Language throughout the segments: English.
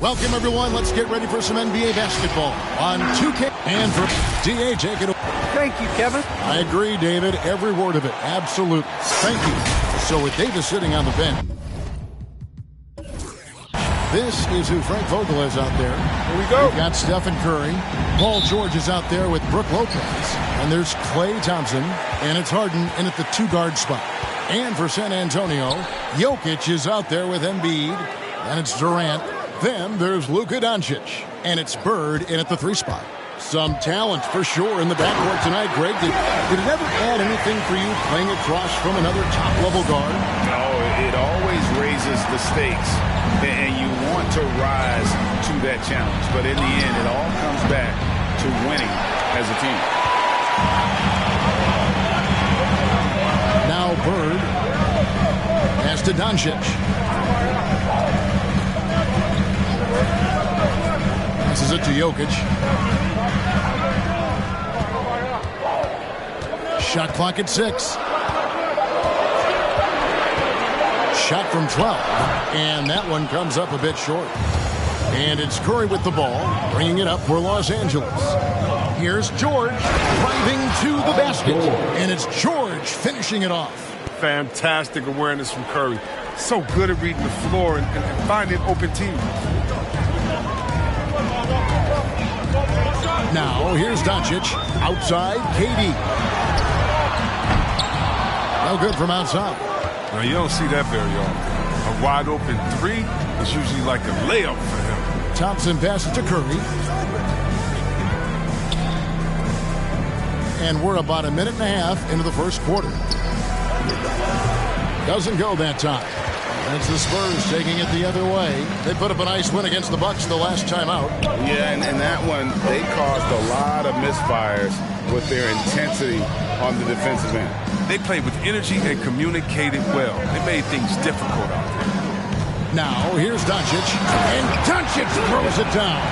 Welcome, everyone. Let's get ready for some NBA basketball on 2K. And for DA, take it away. Thank you, Kevin. I agree, David. Every word of it. Absolutely. Thank you. So with Davis sitting on the bench, this is who Frank Vogel is out there. Here we go. We've got Stephen Curry. Paul George is out there with Brook Lopez. And there's Klay Thompson. And it's Harden in at the two-guard spot. And for San Antonio, Jokic is out there with Embiid. And it's Durant. Then there's Luka Doncic. And it's Bird in at the three spot. Some talent for sure in the backcourt tonight, Greg. Did it ever add anything for you playing across from another top-level guard? No, it always raises the stakes, and you want to rise to that challenge. But in the end, it all comes back to winning as a team. Now Bird pass to Doncic. Passes it to Jokic. Shot clock at 6. Shot from 12. And that one comes up a bit short. And it's Curry with the ball, bringing it up for Los Angeles. Here's George driving to the basket. And it's George finishing it off. Fantastic awareness from Curry. So good at reading the floor and finding open teams. Now, here's Doncic. Outside, KD. No good from outside. Now, you don't see that very often. A wide open three is usually like a layup for him. Thompson passes to Curry. And we're about a minute and a half into the first quarter. Doesn't go that time. And it's the Spurs taking it the other way. They put up a nice win against the Bucks the last time out. Yeah, and that one, they caused a lot of misfires with their intensity on the defensive end. They played with energy and communicated well. They made things difficult out there. Now, here's Doncic. And Doncic throws it down.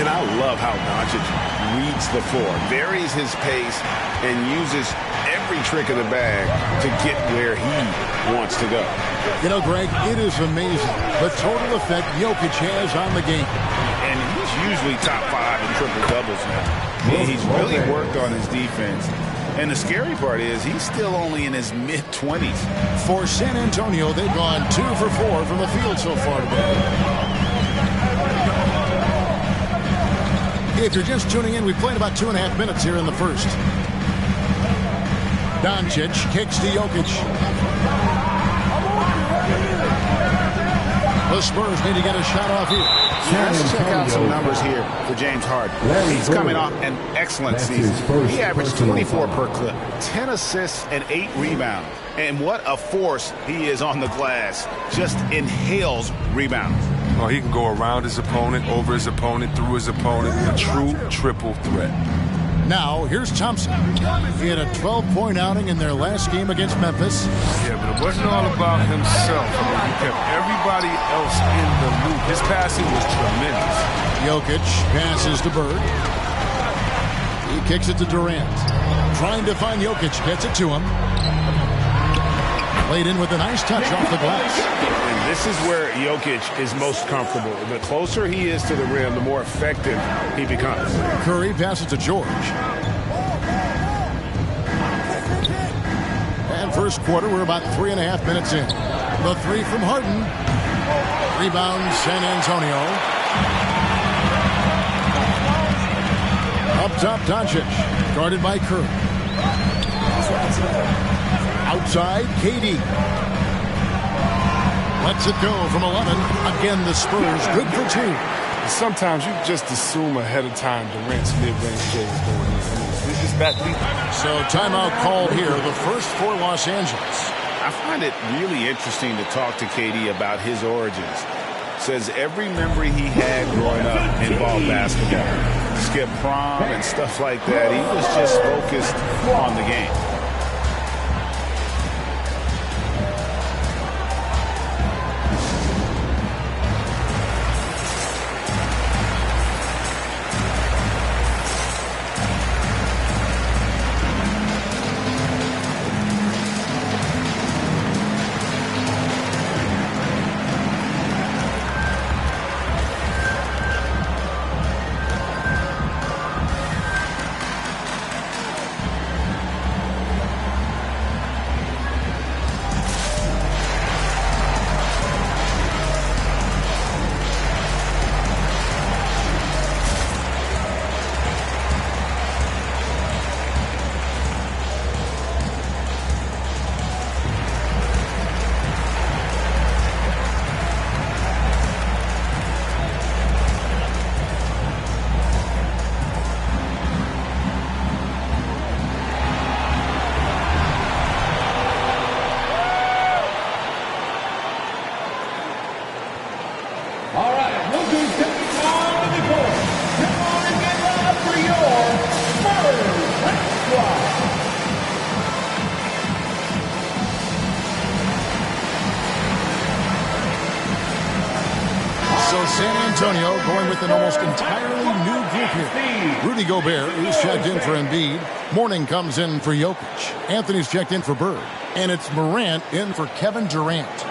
And I love how Doncic reads the floor, varies his pace, and uses every trick of the bag to get where he wants to go. You know, Greg, it is amazing the total effect Jokic has on the game. And he's usually top 5 in triple-doubles now. And he's really worked on his defense. And the scary part is he's still only in his mid-20s. For San Antonio, they've gone 2 for 4 from the field so far today. If you're just tuning in, we played about 2.5 minutes here in the first. Doncic kicks to Jokic. The Spurs need to get a shot off here. Let's check out some numbers here for James Harden. He's coming off an excellent season. He averaged 24 per clip, 10 assists, and 8 rebounds. And what a force he is on the glass. Just inhales rebounds. Oh, he can go around his opponent, over his opponent, through his opponent. A true triple threat. Now, here's Thompson. He had a 12-point outing in their last game against Memphis. Yeah, but it wasn't all about himself. I mean, he kept everybody else in the loop. His passing was tremendous. Jokic passes to Bird. He kicks it to Durant. Trying to find Jokic. Gets it to him. Played in with a nice touch off the glass. And this is where Jokic is most comfortable. The closer he is to the rim, the more effective he becomes. Curry passes to George. And first quarter, we're about 3.5 minutes in. The three from Harden. Rebound, San Antonio. Up top, Doncic. Guarded by Curry. Outside, KD. Lets it go from 11. Again, the Spurs good for 2. Sometimes you just assume ahead of time Durant's mid-range J is going in. It's that deep. So timeout called here, the first for Los Angeles. I find it really interesting to talk to KD about his origins. Says every memory he had growing up involved basketball. Skip prom and stuff like that. He was just focused on the game. So San Antonio going with an almost entirely new group here. Rudy Gobert, who's checked in for Embiid. Mourning comes in for Jokic. Anthony's checked in for Bird. And it's Morant in for Kevin Durant.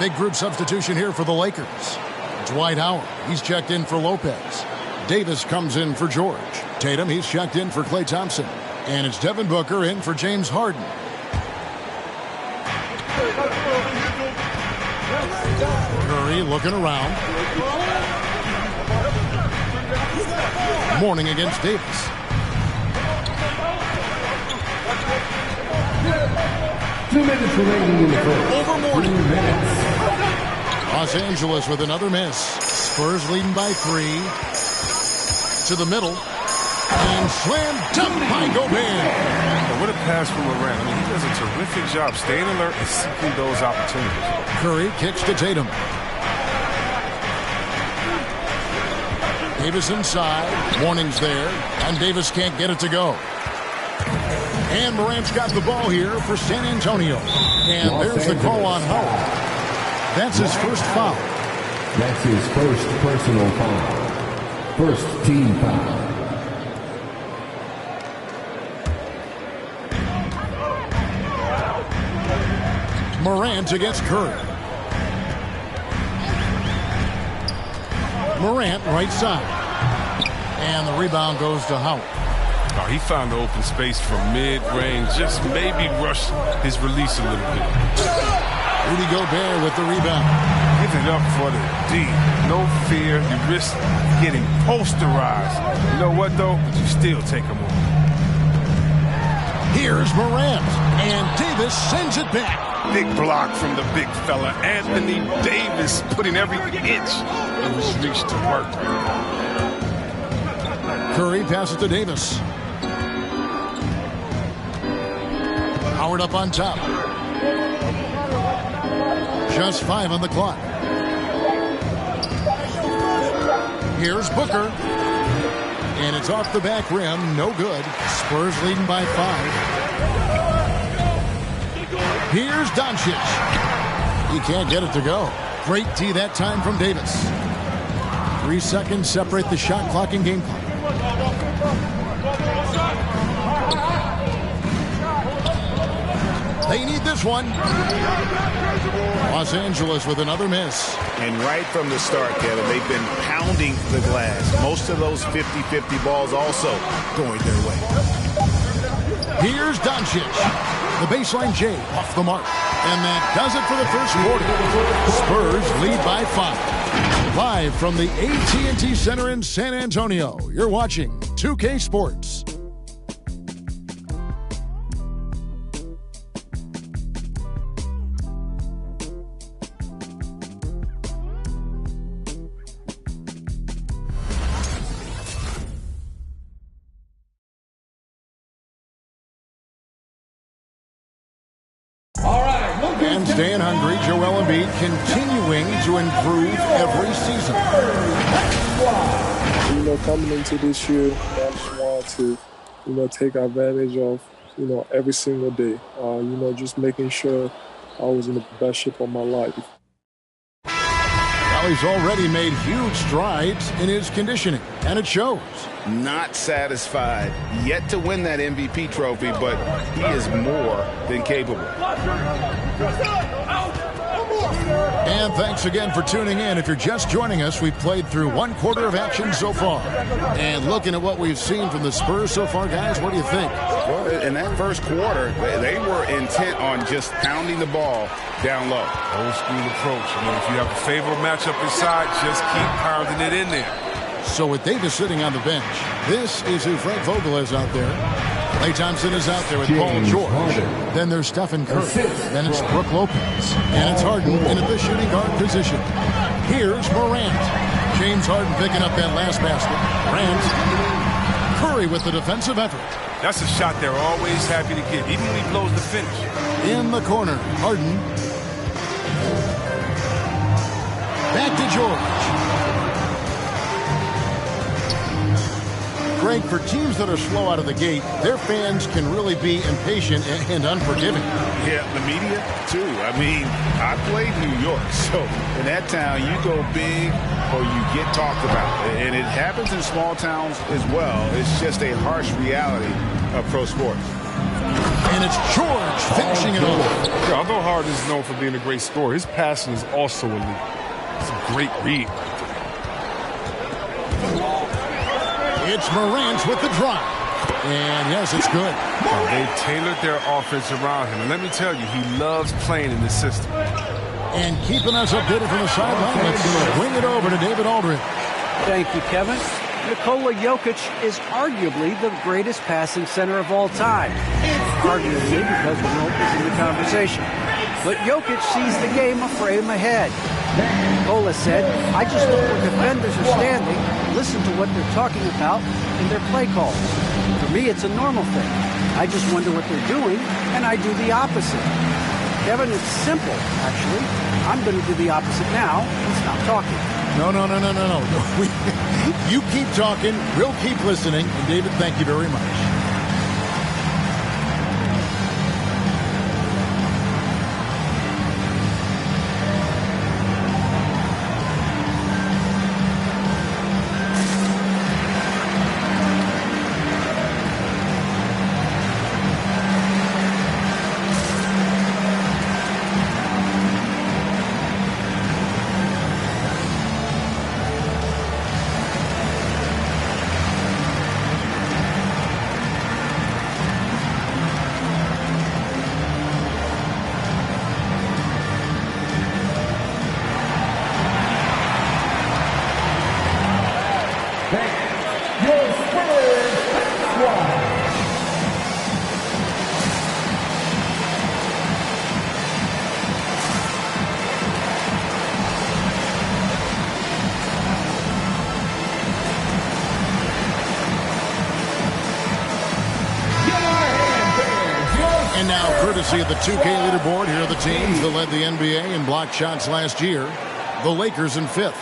Big group substitution here for the Lakers. Dwight Howard, he's checked in for Lopez. Davis comes in for George. Tatum, he's checked in for Klay Thompson. And it's Devin Booker in for James Harden. Curry looking around. Mourning against Davis. Two minutes remaining in the first. Over Mourning. Los Angeles with another miss. Spurs leading by 3. To the middle. And slam dunk by Gobert. What a pass from Durant. I mean, he does a terrific job staying alert and seeking those opportunities. Curry kicks to Tatum. Davis inside. Warning's there. And Davis can't get it to go. And Morant's got the ball here for San Antonio. And there's the call on Howard. That's his first foul. That's his first personal foul. First team foul. Morant against Curry. Morant right side. And the rebound goes to Howard. Oh, he found the open space from mid-range. Just maybe rush his release a little bit. Rudy Gobert with the rebound. Give it up for the D. No fear. You risk getting posterized. You know what, though? But you still take him on. Here's Morant. And Davis sends it back. Big block from the big fella. Anthony Davis putting every inch of his reach to work. Curry passes to Davis. Howard up on top. Just 5 on the clock. Here's Booker. And it's off the back rim. No good. Spurs leading by 5. Here's Doncic. He can't get it to go. Great D that time from Davis. 3 seconds separate the shot clock and game clock. They need this one. Los Angeles with another miss. And right from the start, Kevin, they've been pounding the glass. Most of those 50-50 balls also going their way. Here's Doncic. The baseline J off the mark. And that does it for the first quarter. Spurs lead by 5. Live from the AT&T Center in San Antonio, you're watching 2K Sports. And staying hungry, Joel Embiid continuing to improve every season. You know, coming into this year, I just wanted to, take advantage of, every single day. Just making sure I was in the best shape of my life. Well, he's already made huge strides in his conditioning, and it shows. Not satisfied yet to win that MVP trophy, but he is more than capable. And thanks again for tuning in. If you're just joining us, we've played through 1 quarter of action so far. And looking at what we've seen from the Spurs so far, guys, what do you think? Well, in that first quarter, they were intent on just pounding the ball down low. Old school approach. I mean, if you have a favorable matchup inside, just keep pounding it in there. So with Davis sitting on the bench, this is who Frank Vogel is out there. Klay Thompson is out there with Paul George. Then there's Stephen Curry. Then it's Brook Lopez. And it's Harden in at the shooting guard position. Here's Morant. James Harden picking up that last basket. Morant. Curry with the defensive effort. That's a shot they're always happy to get, even when he blows the finish. In the corner, Harden. Back to George. Great think for teams that are slow out of the gate, their fans can really be impatient and unforgiving. Yeah, the media, too. I mean, I played New York, so in that town, you go big or you get talked about. And it happens in small towns as well. It's just a harsh reality of pro sports. And it's George finishing it off. Yeah, although Harden is known for being a great scorer, his passing is also elite. It's a great read. It's Morant with the drive. And yes, it's good. They tailored their offense around him. And let me tell you, he loves playing in this system. And keeping us updated from the sideline, let's wing it over to David Aldridge. Thank you, Kevin. Nikola Jokic is arguably the greatest passing center of all time. Arguably because Wilt is in the conversation. But Jokic sees the game a frame ahead. Nikola said, I just look where defenders are standing, listen to what they're talking about in their play calls. For me, it's a normal thing. I just wonder what they're doing, and I do the opposite. Kevin, it's simple, actually. I'm going to do the opposite now and stop talking. No. You keep talking, we'll keep listening. And David, thank you very much. And now, courtesy of the 2K leaderboard, here are the teams that led the NBA in block shots last year. The Lakers in 5th.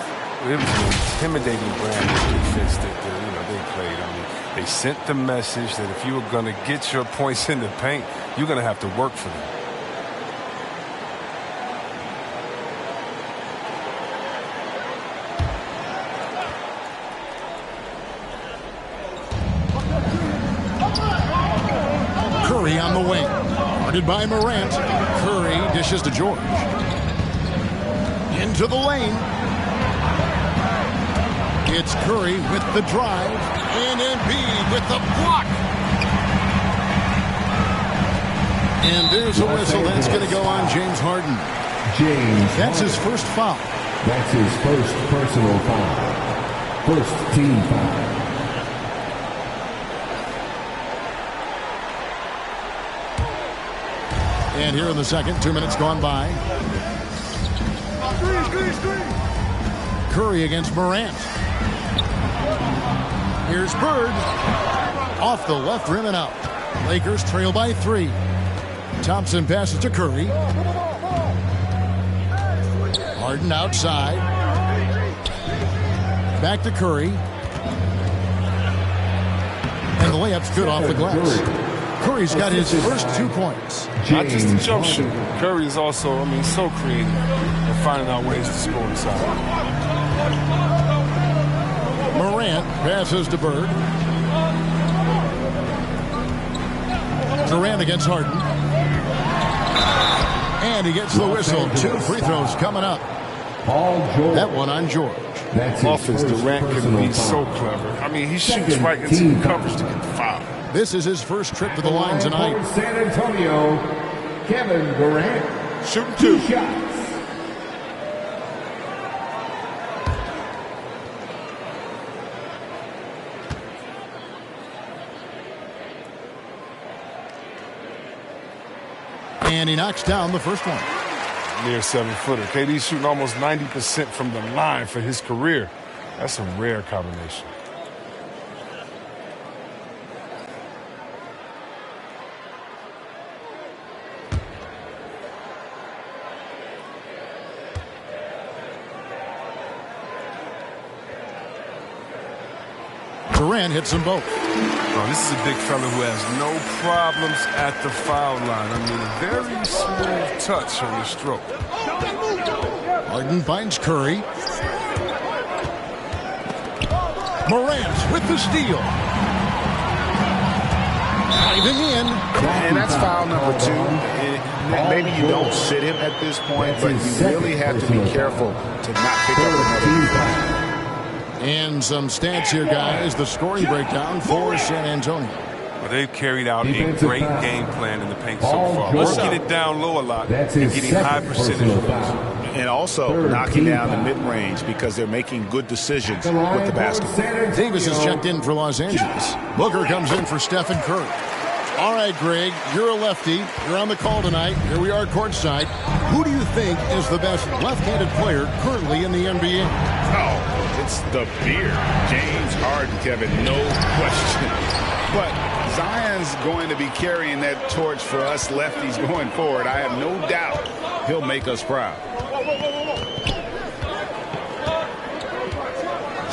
It was an intimidating brand of defense that they played. I mean, they sent the message that if you were going to get your points in the paint, you're going to have to work for them. Curry on the wing. Guarded by Morant. Curry dishes to George. Into the lane. It's Curry with the drive. And Embiid with the block. And there's a whistle. That's going to go on James Harden. That's his first foul. That's his first personal foul. First team foul. And here in the second, 2 minutes gone by. Curry against Morant. Here's Bird. Off the left rim and out. Lakers trail by 3. Thompson passes to Curry. Harden outside. Back to Curry. And the layup's good off the glass. Curry's got his first 2 points. Not just a jump shooter. Curry is also, so creative and finding out ways to score inside. Morant passes to Bird. Durant against Harden. And he gets the whistle. 2 free throws coming up. That one on George. Offense, Durant can be so clever. He shoots right into the coverage to get the foul. This is his first trip to the line tonight. San Antonio, Kevin Durant. Shooting 2 shots. And he knocks down the first one. Near 7-footer. KD's shooting almost 90% from the line for his career. That's a rare combination. Durant hits them both. Oh, this is a big fella who has no problems at the foul line. I mean, a very smooth touch on the stroke. Harden finds Curry. Morant with the steal. Diving in. And that's foul number 2. Maybe you don't sit him at this point, but you really have to be careful to not pick up another. And some stats here, guys. The scoring breakdown for San Antonio. Well, they've carried out a great game plan in the paint so far. Working it down low a lot and getting high percentage of those. And also knocking down the mid-range because they're making good decisions with the basketball. Davis is checked in for Los Angeles. Booker comes in for Stephen Curry. All right, Greg, you're a lefty. You're on the call tonight. Here we are courtside. Who do you think is the best left-handed player currently in the NBA? Oh, it's the beard. James Harden, Kevin, no question. But Zion's going to be carrying that torch for us lefties going forward. I have no doubt he'll make us proud.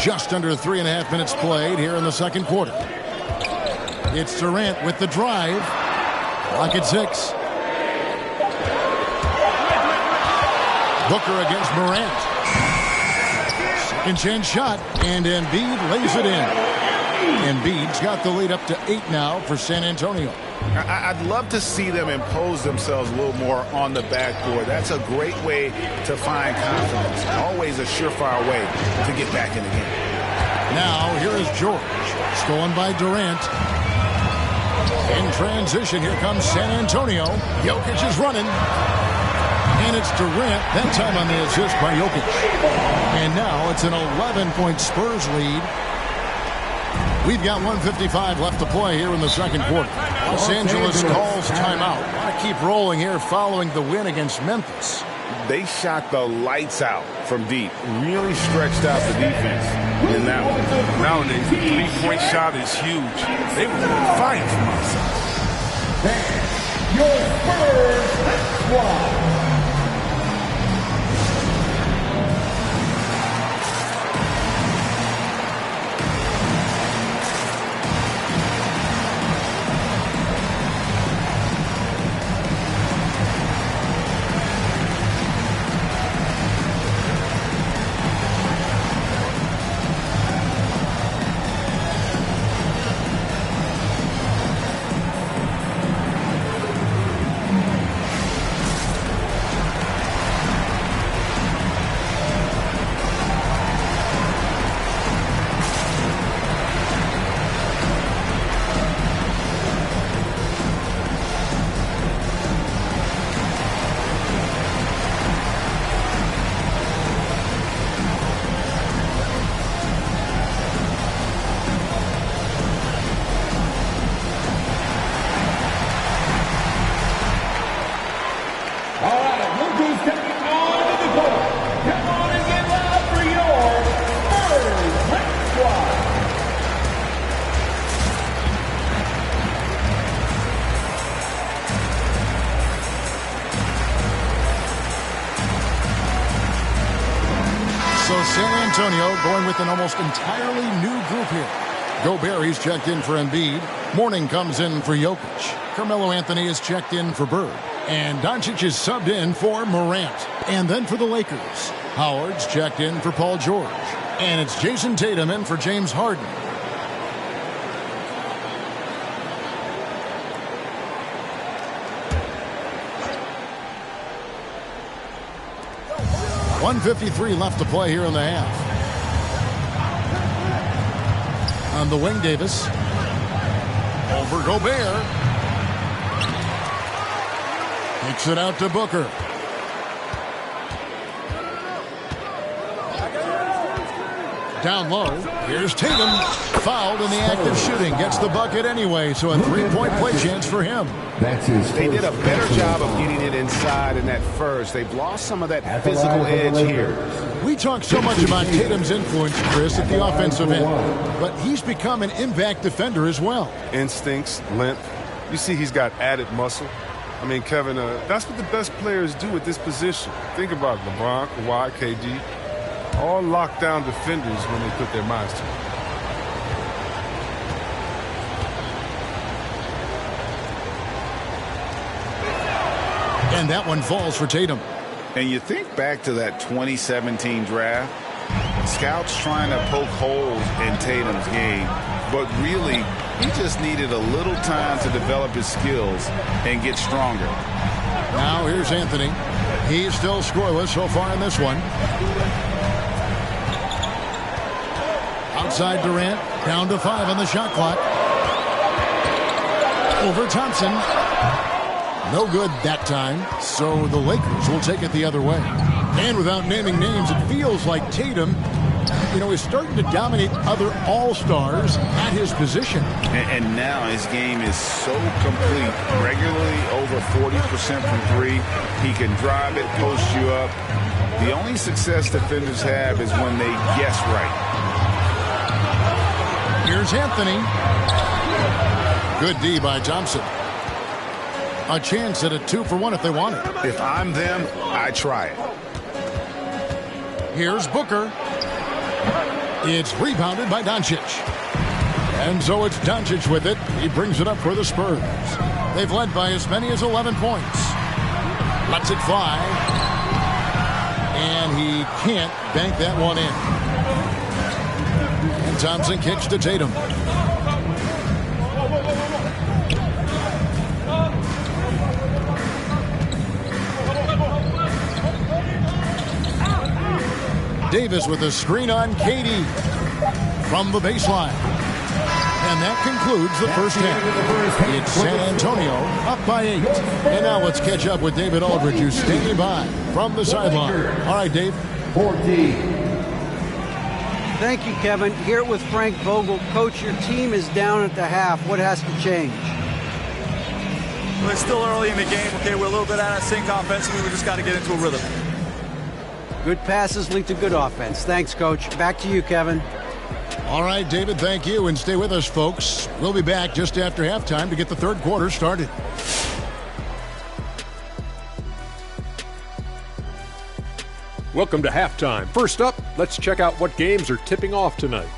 Just under 3.5 minutes played here in the second quarter. It's Durant with the drive. Clock at 6. Booker against Morant. Second chance shot, and Embiid lays it in. Embiid's got the lead up to 8 now for San Antonio. I'd love to see them impose themselves a little more on the backboard. That's a great way to find confidence. Always a surefire way to get back in the game. Now, here is George. Stolen by Durant. In transition, here comes San Antonio. Jokic is running. And it's Durant, that time on the assist by Jokic. And now it's an 11-point Spurs lead. We've got 1:55 left to play here in the second quarter. Los Angeles calls timeout. Want to keep rolling here following the win against Memphis. They shot the lights out from deep. Really stretched out the defense. And now, nowadays, the three-point shot is huge. They were fighting from outside. Your Spurs squad. San Antonio going with an almost entirely new group here. Gobert, he's checked in for Embiid. Mourning comes in for Jokic. Carmelo Anthony is checked in for Bird. And Doncic is subbed in for Morant. And then for the Lakers, Howard's checked in for Paul George. And it's Jason Tatum in for James Harden. .153 left to play here in the half. On the wing, Davis. Over Gobert. Kicks it out to Booker. Down low. Here's Tatum. Fouled in the act of shooting. Gets the bucket anyway, so a three-point play chance for him. They did a better job of getting it inside in that first. They've lost some of that physical edge here. We talk so much about Tatum's influence, Chris, at the offensive end. But he's become an impact defender as well. Instincts, length. You see he's got added muscle. I mean, Kevin, that's what the best players do at this position. Think about LeBron, Kawhi, KD. All lockdown defenders when they put their minds to it. And that one falls for Tatum. And you think back to that 2017 draft, scouts trying to poke holes in Tatum's game, but really he just needed a little time to develop his skills and get stronger. Now here's Anthony. He's still scoreless so far in this one. Outside Durant, down to 5 on the shot clock. Over Thompson. No good that time, so the Lakers will take it the other way. And without naming names, it feels like Tatum, is starting to dominate other all-stars at his position. And now his game is so complete. Regularly over 40% from 3. He can drive it, post you up. The only success defenders have is when they guess right. Here's Anthony. Good D by Thompson. A chance at a 2-for-1 if they want it. If I'm them, I try it. Here's Booker. It's rebounded by Doncic. And so it's Doncic with it. He brings it up for the Spurs. They've led by as many as 11 points. Lets it fly. And he can't bank that one in. And Thompson kicks to Tatum. Davis with a screen on KD from the baseline. And that concludes the first half. It's San Antonio up by 8. And now let's catch up with David Aldridge, who's standing by from the sideline. All right, Dave. 14. Thank you, Kevin. Here with Frank Vogel. Coach, your team is down at the half. What has to change? Well, it's still early in the game. Okay, we're a little bit out of sync offensively. We just got to get into a rhythm. Good passes lead to good offense. Thanks, Coach. Back to you, Kevin. All right, David, thank you. And stay with us, folks. We'll be back just after halftime to get the third quarter started. Welcome to halftime. First up, let's check out what games are tipping off tonight.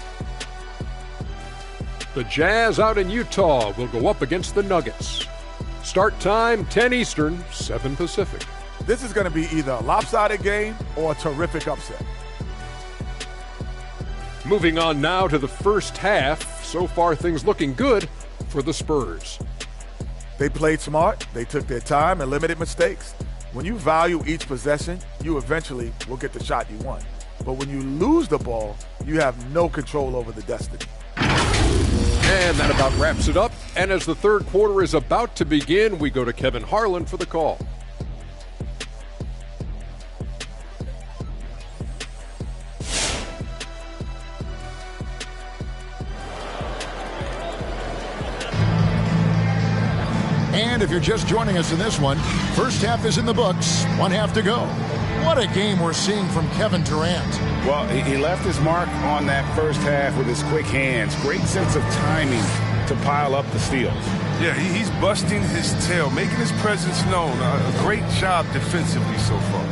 The Jazz out in Utah will go up against the Nuggets. Start time, 10 Eastern, 7 Pacific. This is going to be either a lopsided game or a terrific upset. Moving on now to the first half. So far, things looking good for the Spurs. They played smart. They took their time and limited mistakes. When you value each possession, you eventually will get the shot you want. But when you lose the ball, you have no control over the destiny. And that about wraps it up. And as the third quarter is about to begin, we go to Kevin Harlan for the call. And if you're just joining us in this one, first half is in the books, 1 half to go. What a game we're seeing from Kevin Durant. Well, he left his mark on that first half with his quick hands. Great sense of timing to pile up the steals. Yeah, he's busting his tail, making his presence known. A great job defensively so far.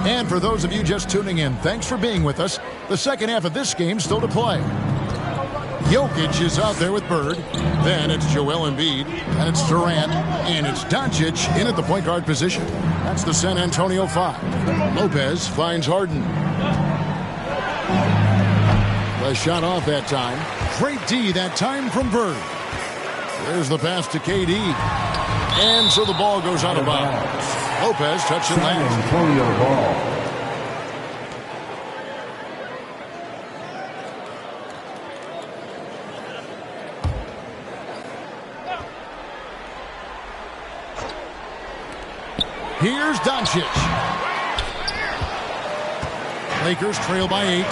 And for those of you just tuning in, thanks for being with us. The second half of this game still to play. Jokic is out there with Bird. Then it's Joel Embiid. And it's Durant. And it's Doncic in at the point guard position. That's the San Antonio 5. Lopez finds Harden. The shot off that time. Great D that time from Bird. There's the pass to KD. And so the ball goes out of bounds. Lopez touching last. San Antonio ball. Here's Doncic. Lakers trail by 8.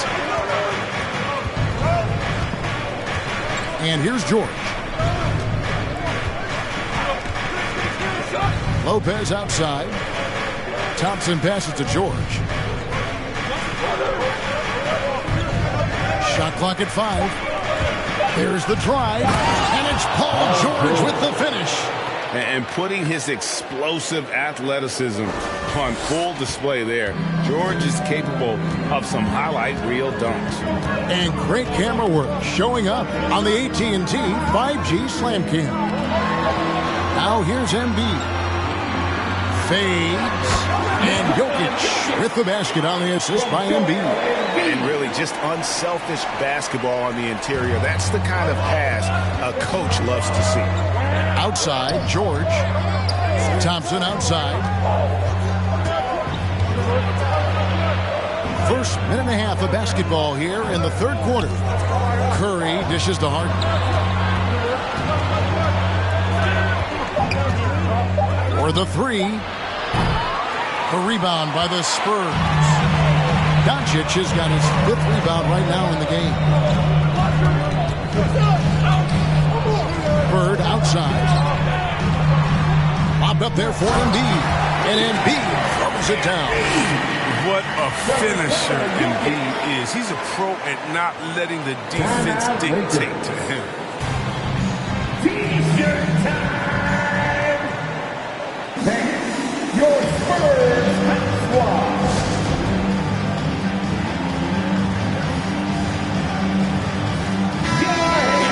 And here's George. Lopez outside. Thompson passes to George. Shot clock at 5. There's the drive. And it's Paul George with the finish. And putting his explosive athleticism on full display there. George is capable of some highlight reel dunks. And great camera work showing up on the AT&T 5G Slam Cam. Now here's Embiid. Fades. And Jokic with the basket on the assist by Embiid. And really just unselfish basketball on the interior. That's the kind of pass a coach loves to see. Outside, George. Thompson outside. First minute and a half of basketball here in the third quarter. Curry dishes to Harden. For the three. A rebound by the Spurs. Doncic has got his 5th rebound right now in the game. Bird outside. Lobbed up there for Embiid. And Embiid throws it down. What a finisher Embiid is. He's a pro at not letting the defense dictate to him. T-shirt time! Thank your Spurs squad.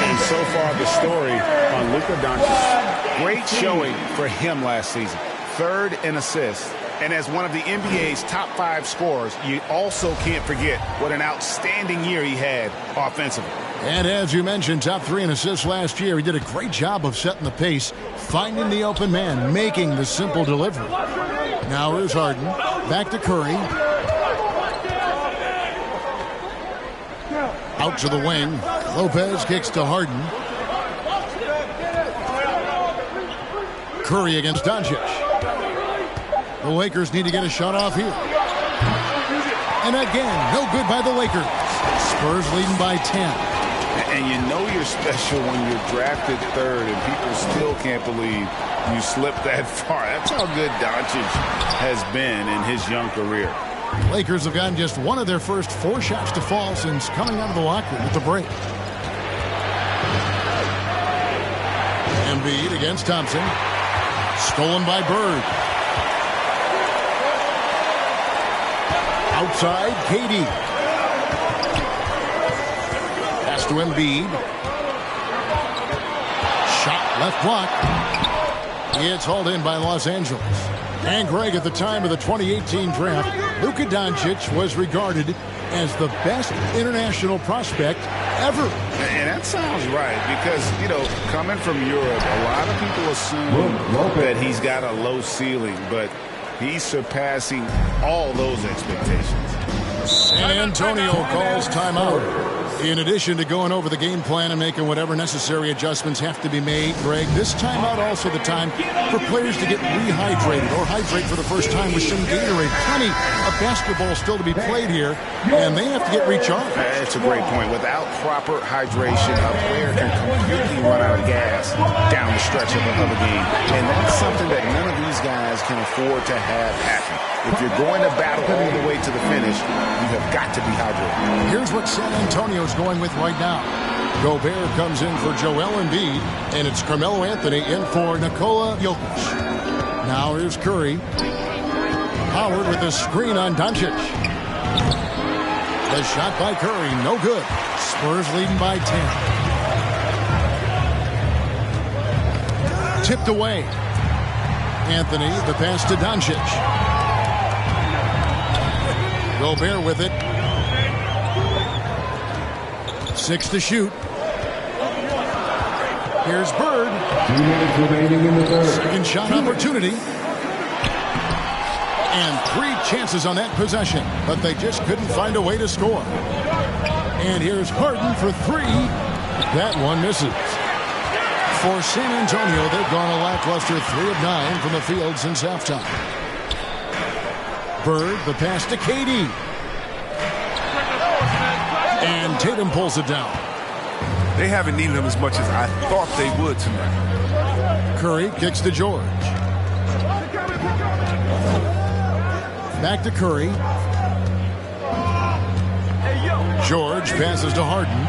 And so far the story on Luka Doncic. Great showing for him last season. 3rd in assists. And as one of the NBA's top 5 scorers, you also can't forget what an outstanding year he had offensively. And as you mentioned, top 3 in assists last year. He did a great job of setting the pace, finding the open man, making the simple delivery. Now here's Harden. Back to Curry. Out to the wing. Lopez kicks to Harden. Curry against Doncic. The Lakers need to get a shot off here. And again, no good by the Lakers. Spurs leading by 10. And you know you're special when you're drafted 3rd and people still can't believe you slipped that far. That's how good Doncic has been in his young career. Lakers have gotten just one of their first 4 shots to fall since coming out of the locker room at the break. Embiid against Thompson. Stolen by Bird. Outside, KD. Pass to Embiid. Shot left block. It's hauled in by Los Angeles. And Greg, at the time of the 2018 draft, Luka Doncic was regarded as the best international prospect ever. And that sounds right because, you know, coming from Europe, a lot of people assume that he's got a low ceiling, but he's surpassing all those expectations. San Antonio calls timeout. In addition to going over the game plan and making whatever necessary adjustments have to be made, Greg, this timeout also the time for players to get rehydrated or hydrate for the first time with some Gatorade. Plenty of basketball still to be played here, and they have to get recharged. That's a great point. Without proper hydration, a player can completely run out of gas down the stretch of a game. And that's something that none of these guys can afford to have happen. If you're going to battle all the way to the finish, you have got to be hydrated. Here's what San Antonio's going with right now. Gobert comes in for Joel Embiid, and it's Carmelo Anthony in for Nikola Jokic. Now here's Curry. Howard with a screen on Doncic. The shot by Curry, no good. Spurs leading by 10. Tipped away. Anthony, the pass to Doncic. Gobert with it. 6 to shoot. Here's Bird. 2 minutes remaining in the third. Second shot opportunity. And 3 chances on that possession, but they just couldn't find a way to score. And here's Harden for 3. That one misses. For San Antonio, they've gone a lackluster 3 of 9 from the field since halftime. Bird, the pass to KD. And Tatum pulls it down. They haven't needed him as much as I thought they would tonight. Curry kicks to George. Back to Curry. George passes to Harden.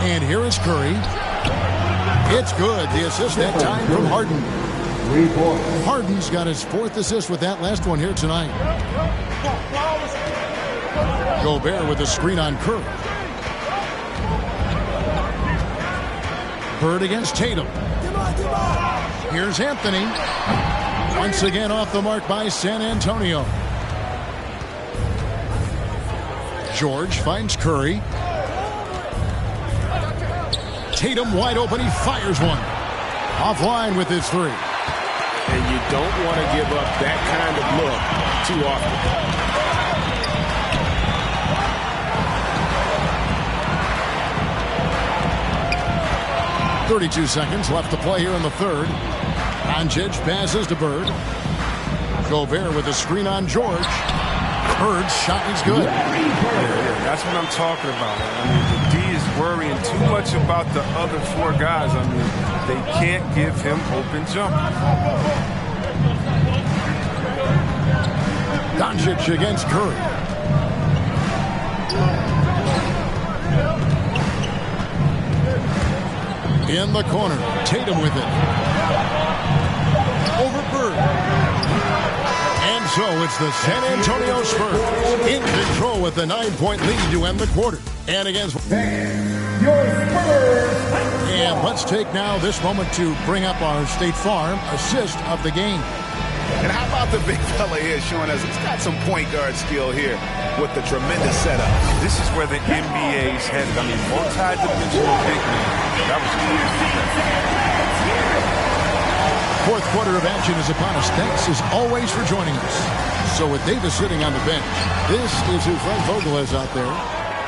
And here is Curry. It's good. The assist that time from Harden. 3 points. Harden's got his 4th assist with that last one here tonight. Gobert with a screen on Curry. Bird against Tatum. Here's Anthony. Once again off the mark by San Antonio. George finds Curry. Tatum wide open. He fires one. Offline with his three. And you don't want to give up that kind of look too often. 32 seconds left to play here in the third. Doncic passes to Bird. Gobert with a screen on George. Bird's shot is good. Yeah, that's what I'm talking about. I mean, the D is worrying too much about the other four guys. I mean, they can't give him open jump. Doncic against Curry. In the corner, Tatum with it. Over Bird. And so it's the San Antonio Spurs in control with the 9-point lead to end the quarter. And against your Spurs. And let's take now this moment to bring up our State Farm assist of the game. And how about the big fella here showing us he's got some point guard skill here with the tremendous setup. This is where the NBA's headed. I mean, multi-dimensional big man. That was Fourth quarter of action is upon us. Thanks as always for joining us. So with Davis sitting on the bench, this is who Frank Vogel is out there.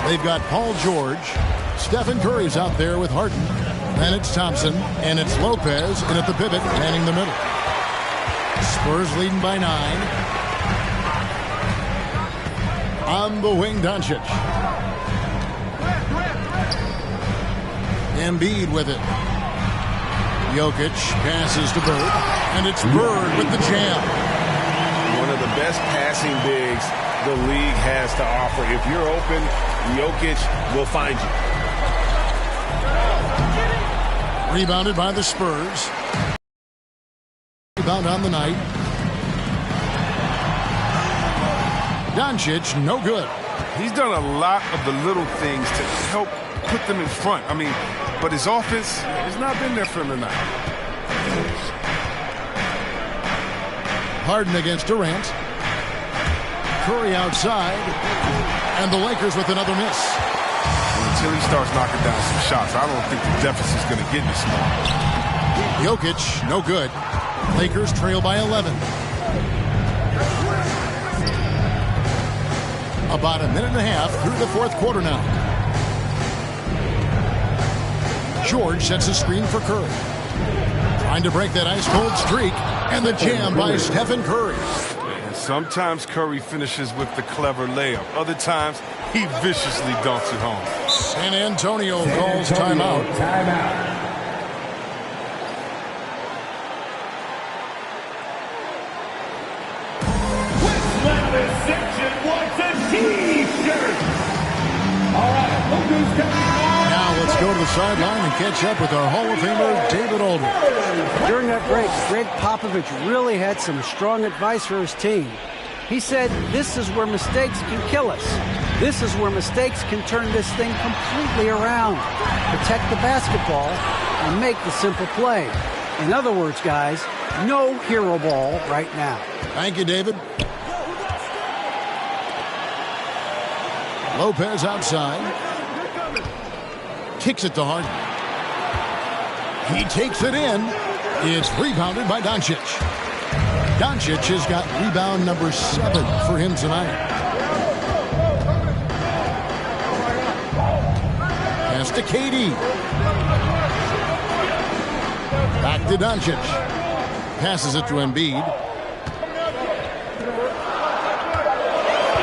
They've got Paul George. Stephen Curry's out there with Harden. Then it's Thompson. And it's Lopez in at the pivot, manning the middle. Spurs leading by 9. On the wing, Doncic. Embiid with it. Jokic passes to Bird. And it's Bird with the jam. One of the best passing bigs the league has to offer. If you're open, Jokic will find you. Rebounded by the Spurs. Rebound on the night. Doncic, no good. He's done a lot of the little things to help put them in front. I mean, but his offense has not been there for him tonight. Harden against Durant. Curry outside. And the Lakers with another miss. Until he starts knocking down some shots, I don't think the deficit's going to get this small. Jokic, no good. Lakers trail by 11. About a minute and a half through the fourth quarter now. George sets a screen for Curry. Trying to break that ice-cold streak. And the jam by Stephen Curry. And sometimes Curry finishes with the clever layup. Other times, he viciously dunks it home. San Antonio calls timeout. Now let's go to the sideline and catch up with our Hall of Famer, David Aldridge. During that break, Greg Popovich really had some strong advice for his team. He said, this is where mistakes can kill us. This is where mistakes can turn this thing completely around. Protect the basketball and make the simple play. In other words, guys, no hero ball right now. Thank you, David. Lopez outside. Kicks it to Harden. He takes it in. It's rebounded by Doncic. Doncic has got rebound number 7 for him tonight. Pass to KD. Back to Doncic. Passes it to Embiid.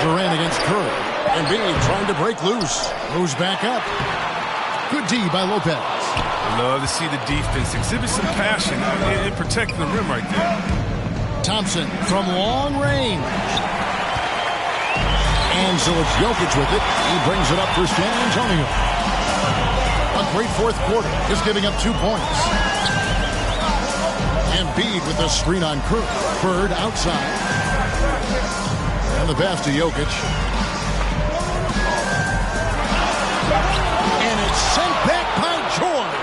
Durant against Curry. Embiid trying to break loose. Moves back up. Good D by Lopez. Love to see the defense exhibit some passion in protecting the rim right there. Thompson from long range. And so it's Jokic with it. He brings it up for San Antonio. A great fourth quarter. Just giving up 2 points. Embiid with the screen on Curry. Bird outside. And the pass to Jokic. And it's sent back by George.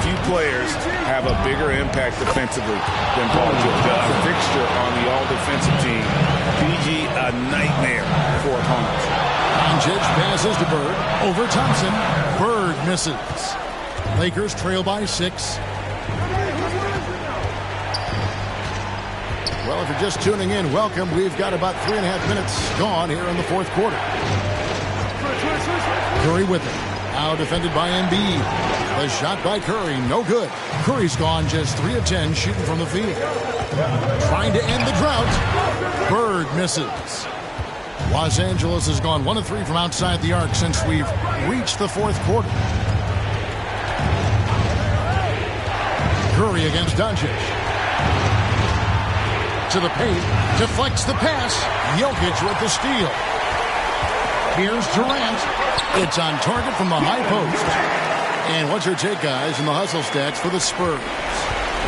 Few players have a bigger impact defensively than Paul George. A fixture on the all-defensive team. PG, a nightmare for opponents. Doncic passes to Bird. Over Thompson. Bird misses. Lakers trail by 6. Well, if you're just tuning in, welcome. We've got about 3.5 minutes gone here in the fourth quarter. Curry with it. Now defended by Embiid. The shot by Curry, no good. Curry's gone just 3 of 10 shooting from the field. Trying to end the drought. Bird misses. Los Angeles has gone 1 of 3 from outside the arc since we've reached the fourth quarter. Curry against Doncic. To the paint, deflects the pass. Jokic with the steal. Here's Durant. It's on target from the high post. And what's your take, guys, in the hustle stats for the Spurs?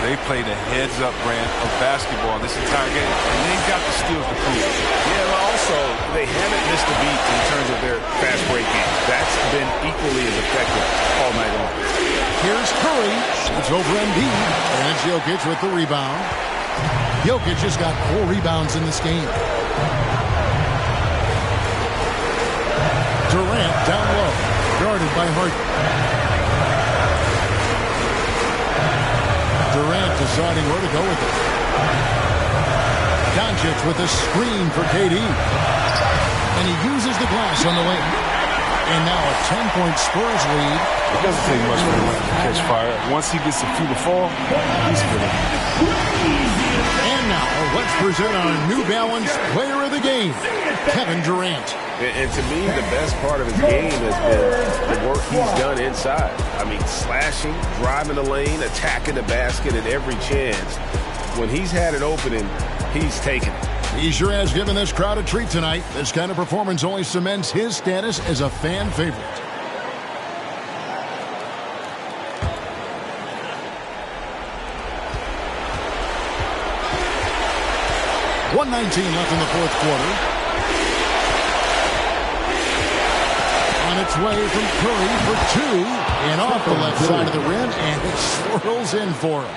They played a heads-up brand of basketball this entire game, and they've got the skills to prove it. Yeah, but also, they haven't missed a beat in terms of their fast break game. That's been equally as effective all night long. Here's Curry. Shoots over Embiid. And it's Jokic with the rebound. Jokic has got 4 rebounds in this game. Durant down low. Guarded by Harden. Durant deciding where to go with it. Doncic with a screen for KD. And he uses the glass on the lane. And now a 10-point Spurs lead. It doesn't take much for him to catch fire. Once he gets a few to fall, he's finished. And now, let's present our New Balance Player of the Game, Kevin Durant. And to me, the best part of his game has been the work he's done inside. I mean, slashing, driving the lane, attacking the basket at every chance. When he's had an opening, he's taken it. He sure has given this crowd a treat tonight. This kind of performance only cements his status as a fan favorite. .119 left in the fourth quarter. On its way from Curry for 2. And off the left side of the rim. And it swirls in for him.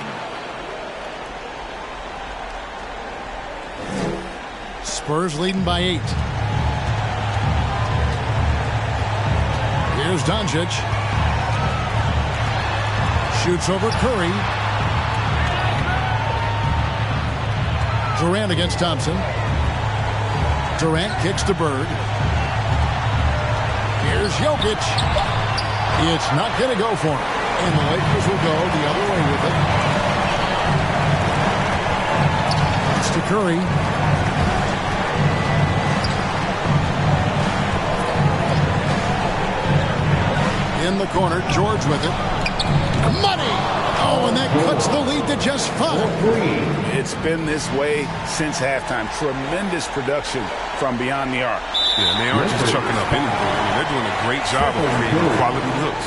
Spurs leading by 8. Here's Doncic. Shoots over Curry. Durant against Thompson. Durant kicks to Bird. Here's Jokic. It's not going to go for him. And the Lakers will go the other way with it. It's to Curry. In the corner, George with it. Money! Oh, and that cuts the lead to just 5. It's been this way since halftime. Tremendous production from beyond the arc. Yeah, and they aren't just chucking up anything. I mean, they're doing a great job of creating quality looks.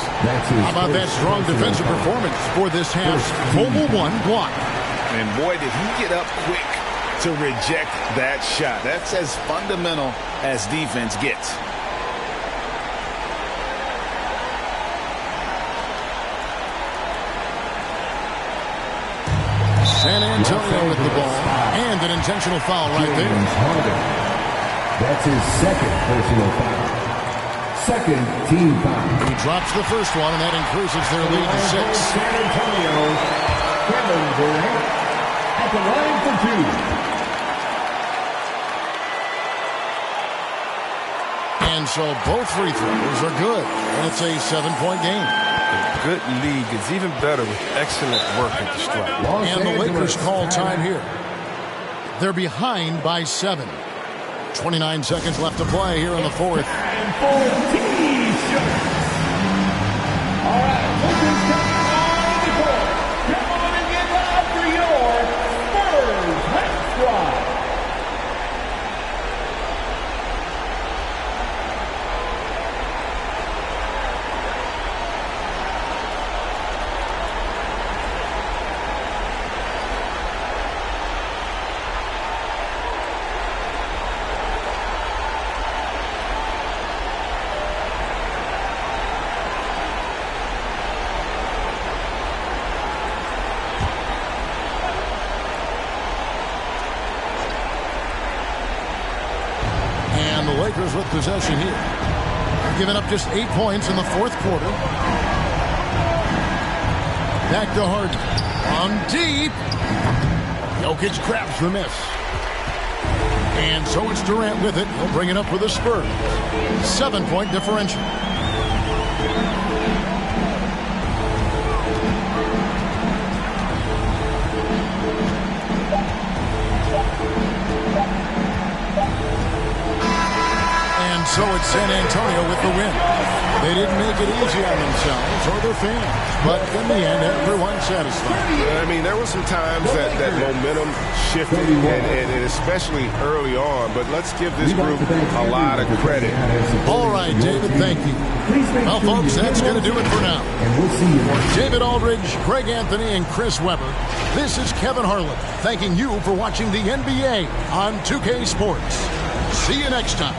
How about that strong defensive performance for this half's mobile 1 block? And boy, did he get up quick to reject that shot. That's as fundamental as defense gets. San Antonio with the ball. And an intentional foul right there. That's his second personal foul. Second team foul. He drops the first one, and that increases their lead to 6. San Antonio, Kevin Durant at the line for 2. And so both free throws are good. And it's a 7-point game. A good league is even better with excellent work at the stripe. And the Lakers call time here. They're behind by 7. 29 seconds left to play here in the fourth. And for T-shirt. All right, Lakers coming on the court. Come on and get loud for your Spurs Hot Squad. Lakers with possession here. Giving up just 8 points in the fourth quarter. Back to Harden. On deep. Jokic grabs the miss. And so it's Durant with it. He'll bring it up for the Spurs. 7-point differential. And so it's San Antonio with the win. They didn't make it easy on themselves or their fans, but in the end, everyone's satisfied. I mean, there were some times that momentum shifted, and especially early on, but let's give this group a lot of credit. All right, David, thank you. Well, folks, that's going to do it for now. For David Aldridge, Greg Anthony, and Chris Webber, this is Kevin Harlan thanking you for watching the NBA on 2K Sports. See you next time.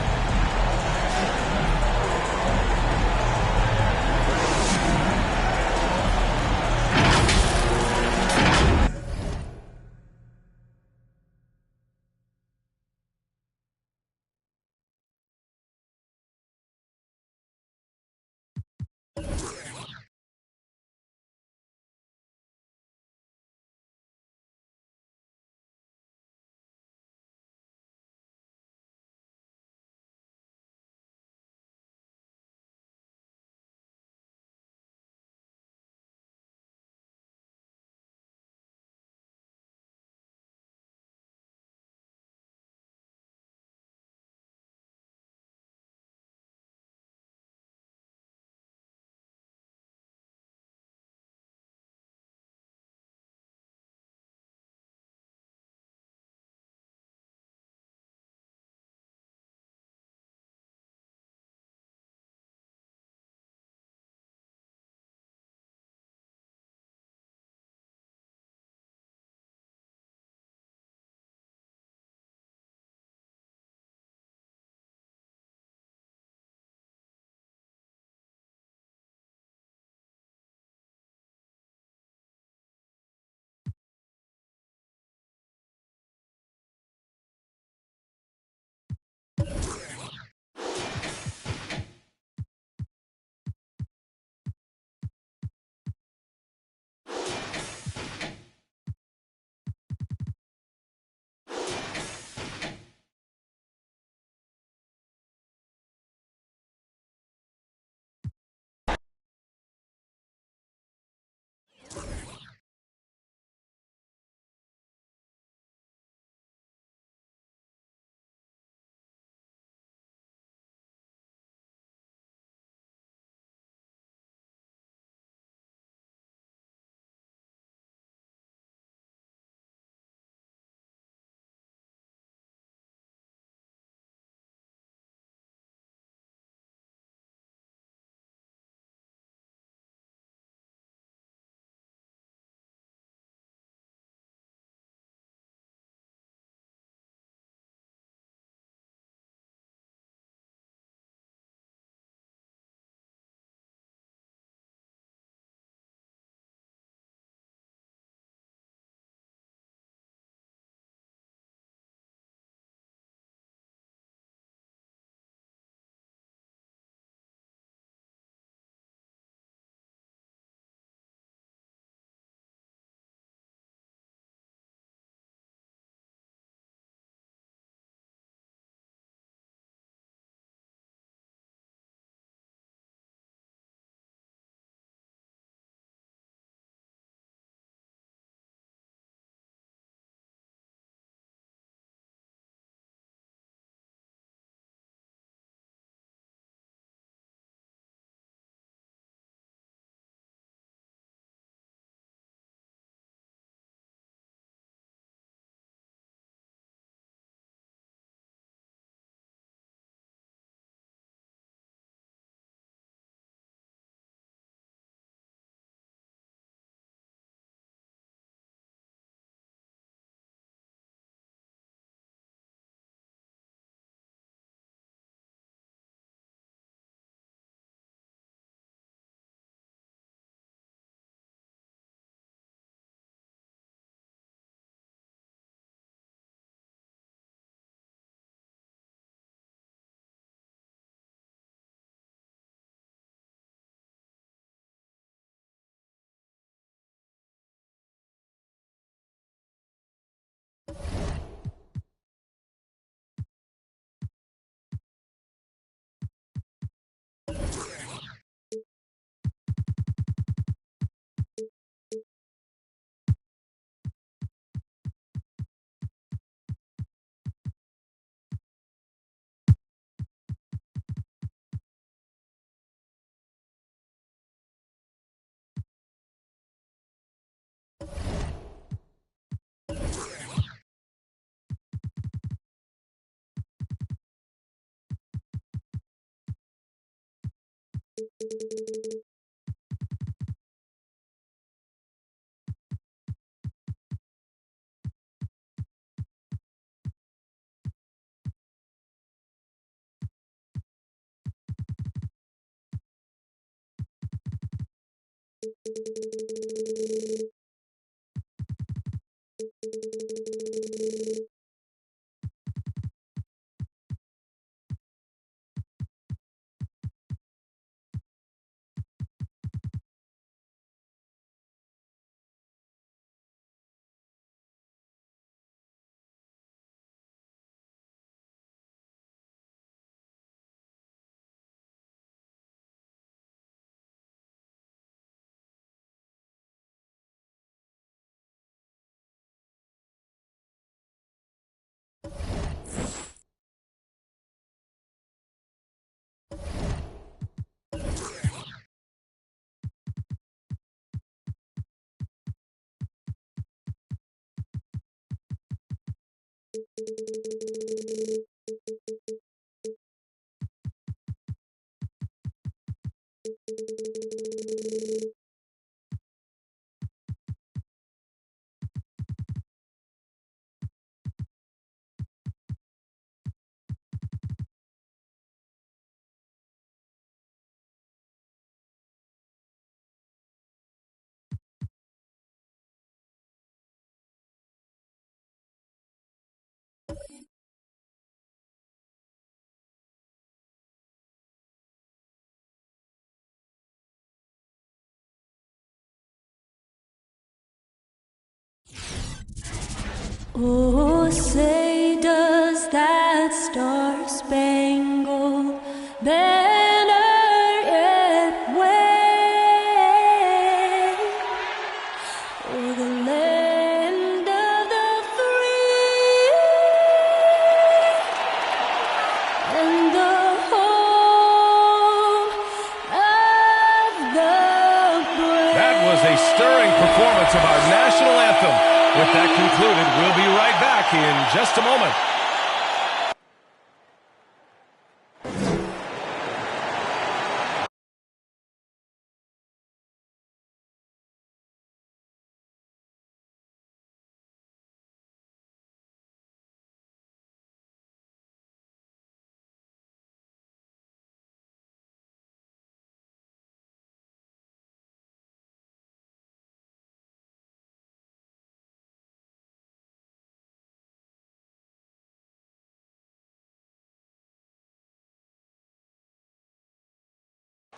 Oh, say does that star-spangled banner yet wave o'er the land of the free and the home of the brave. That was a stirring performance of our national anthem. With that concluded, we'll be right back in just a moment.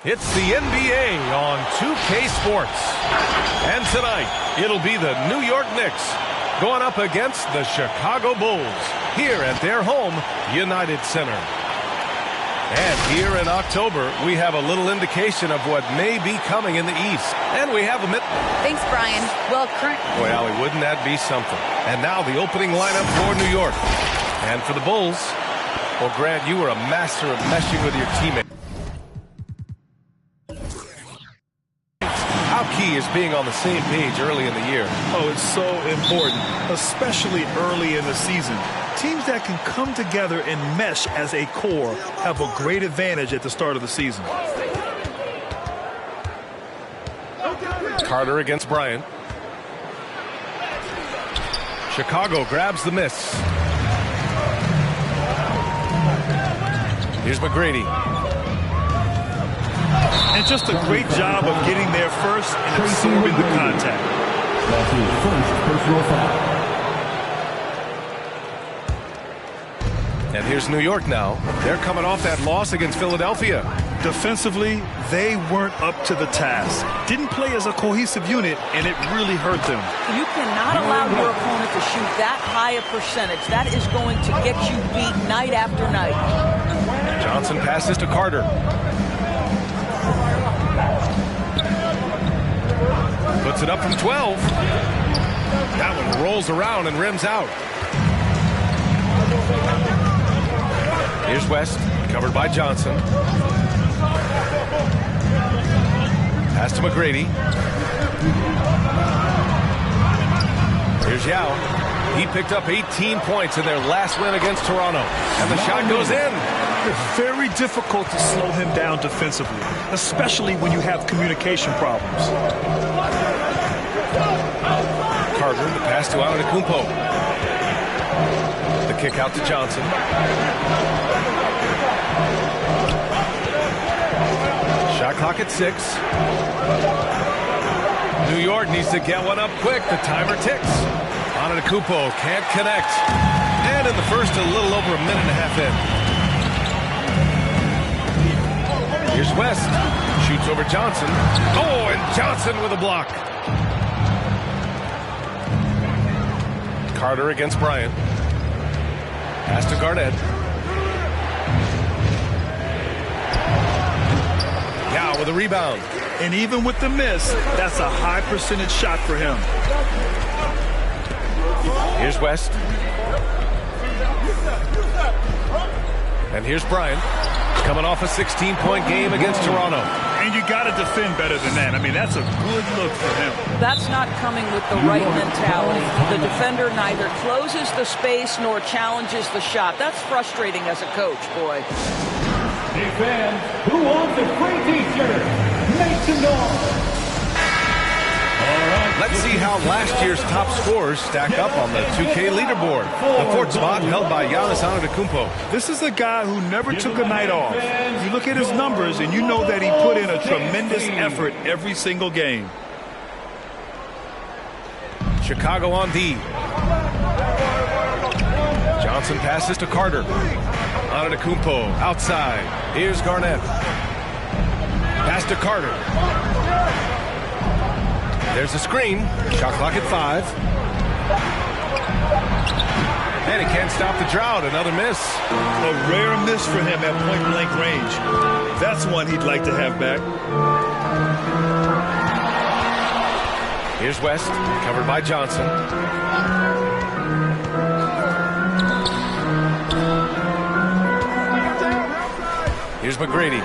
It's the NBA on 2K Sports. And tonight, it'll be the New York Knicks going up against the Chicago Bulls here at their home, United Center. And here in October, we have a little indication of what may be coming in the East. And we have a Thanks, Brian. Well, Boy, Allie, wouldn't that be something? And now the opening lineup for New York. And for the Bulls, well, Grant, you were a master of meshing with your teammates. How key is being on the same page early in the year? Oh, it's so important, especially early in the season. Teams that can come together and mesh as a core have a great advantage at the start of the season. Carter against Bryant. Chicago grabs the miss. Here's McGrady. And just a great job of getting there first and absorbing the contact. That's his first personal foul. And here's New York now. They're coming off that loss against Philadelphia. Defensively, they weren't up to the task. Didn't play as a cohesive unit, and it really hurt them. You cannot allow your opponent to shoot that high a percentage. That is going to get you beat night after night. Johnson passes to Carter. Puts it up from 12. That one rolls around and rims out. Here's West, covered by Johnson. Pass to McGrady. Here's Yao. He picked up 18 points in their last win against Toronto. And the shot goes in. It's very difficult to slow him down defensively, especially when you have communication problems. Carter, the pass to Antetokounmpo. The kick out to Johnson. Shot clock at 6. New York needs to get one up quick. The timer ticks. Antetokounmpo can't connect. And in the first, a little over a minute and a half in. Here's West. Shoots over Johnson. Oh, and Johnson with a block. Carter against Bryant. Pass to Garnett. Yao with a rebound. And even with the miss, that's a high percentage shot for him. Here's West. And here's Bryant. Coming off a 16-point game against Toronto. And you got to defend better than that. I mean, that's a good look for him. That's not coming with the right mentality. The defender neither closes the space nor challenges the shot. That's frustrating as a coach, boy. Hey fans, who wants a free t-shirt? Make some noise. Let's see how last year's top scorers stack up on the 2K leaderboard. The fourth spot held by Giannis Antetokounmpo. This is a guy who never took a night off. You look at his numbers and you know that he put in a tremendous effort every single game. Chicago on D. Johnson passes to Carter. Antetokounmpo outside. Here's Garnett. Pass to Carter. There's a screen. Shot clock at 5. And he can't stop the drought. Another miss. A rare miss for him at point-blank range. That's one he'd like to have back. Here's West, covered by Johnson. Here's McGrady.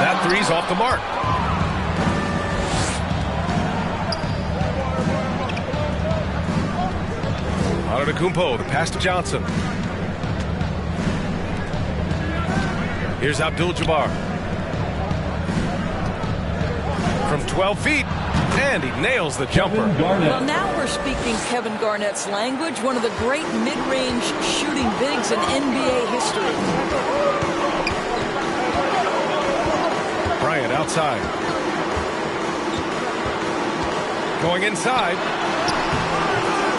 That three's off the mark. Antetokounmpo, the pass to Johnson. Here's Abdul-Jabbar. From 12 feet, and he nails the jumper. Well, now we're speaking Kevin Garnett's language, one of the great mid-range shooting bigs in NBA history. Bryant outside. Going inside.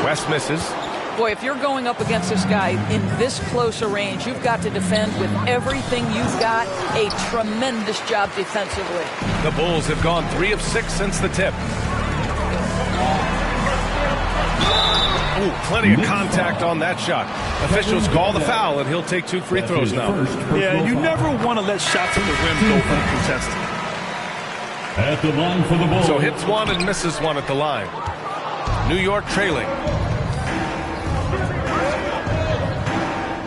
West misses. Boy, if you're going up against this guy in this close a range, you've got to defend with everything you've got. A tremendous job defensively. The Bulls have gone 3 of 6 since the tip. Ooh, plenty of contact on that shot. Officials call the foul, and he'll take 2 free throws now. Yeah, you never want to let shots at the rim go uncontested. At the line for the Bulls. So hits 1 and misses 1 at the line. New York trailing.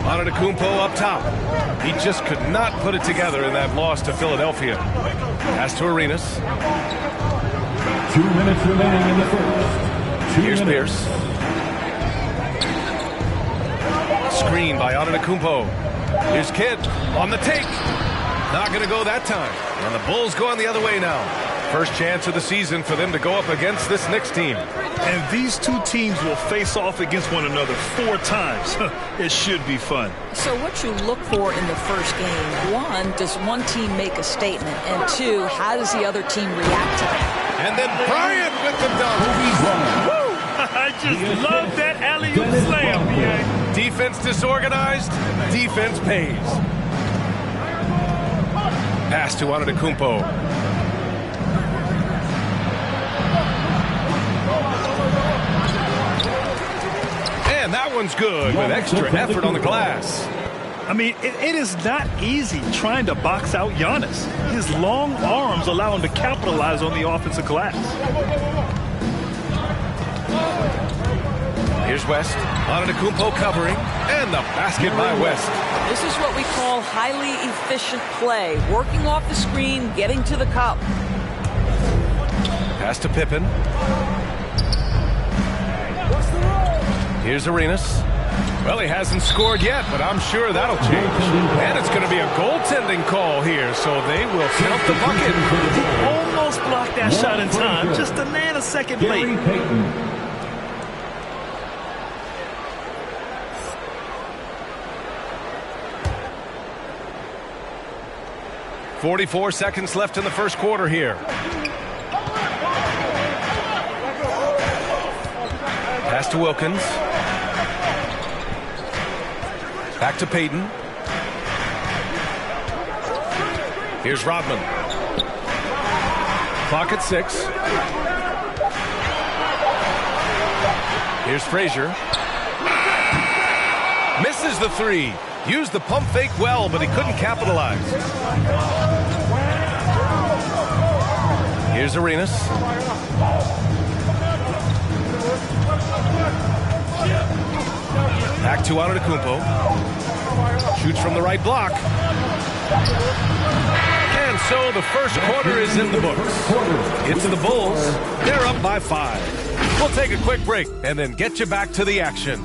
Antetokounmpo up top. He just could not put it together in that loss to Philadelphia. Pass to Arenas. 2 minutes remaining in the first. Here's Pierce. Screen by Antetokounmpo. Here's Kidd on the take. Not going to go that time. And the Bulls going the other way now. First chance of the season for them to go up against this Knicks team. And these two teams will face off against one another 4 times. It should be fun. So what you look for in the first game, 1, does one team make a statement? And 2, how does the other team react to that? And then Bryant with the dunk. Woo! I just love that alley-oop slam, BA. Defense disorganized, defense pays. Pass to Antetokounmpo. And that one's good with extra effort on the glass. I mean, it is not easy trying to box out Giannis. His long arms allow him to capitalize on the offensive glass. Here's West. Antetokounmpo covering. And the basket by West. This is what we call highly efficient play. Working off the screen, getting to the cup. Pass to Pippen. Here's Arenas. Well, he hasn't scored yet, but I'm sure that'll change. And it's going to be a goaltending call here, so they will count the bucket. He almost blocked that shot in time, just a nanosecond late. 44 seconds left in the first quarter here. Pass to Wilkins. Back to Payton. Here's Rodman. Clock at 6. Here's Frazier. Misses the 3. Used the pump fake well, but he couldn't capitalize. Here's Arenas. Back to Antetokounmpo. Shoots from the right block. And so the first quarter is in the books. It's the Bulls. They're up by 5. We'll take a quick break and then get you back to the action.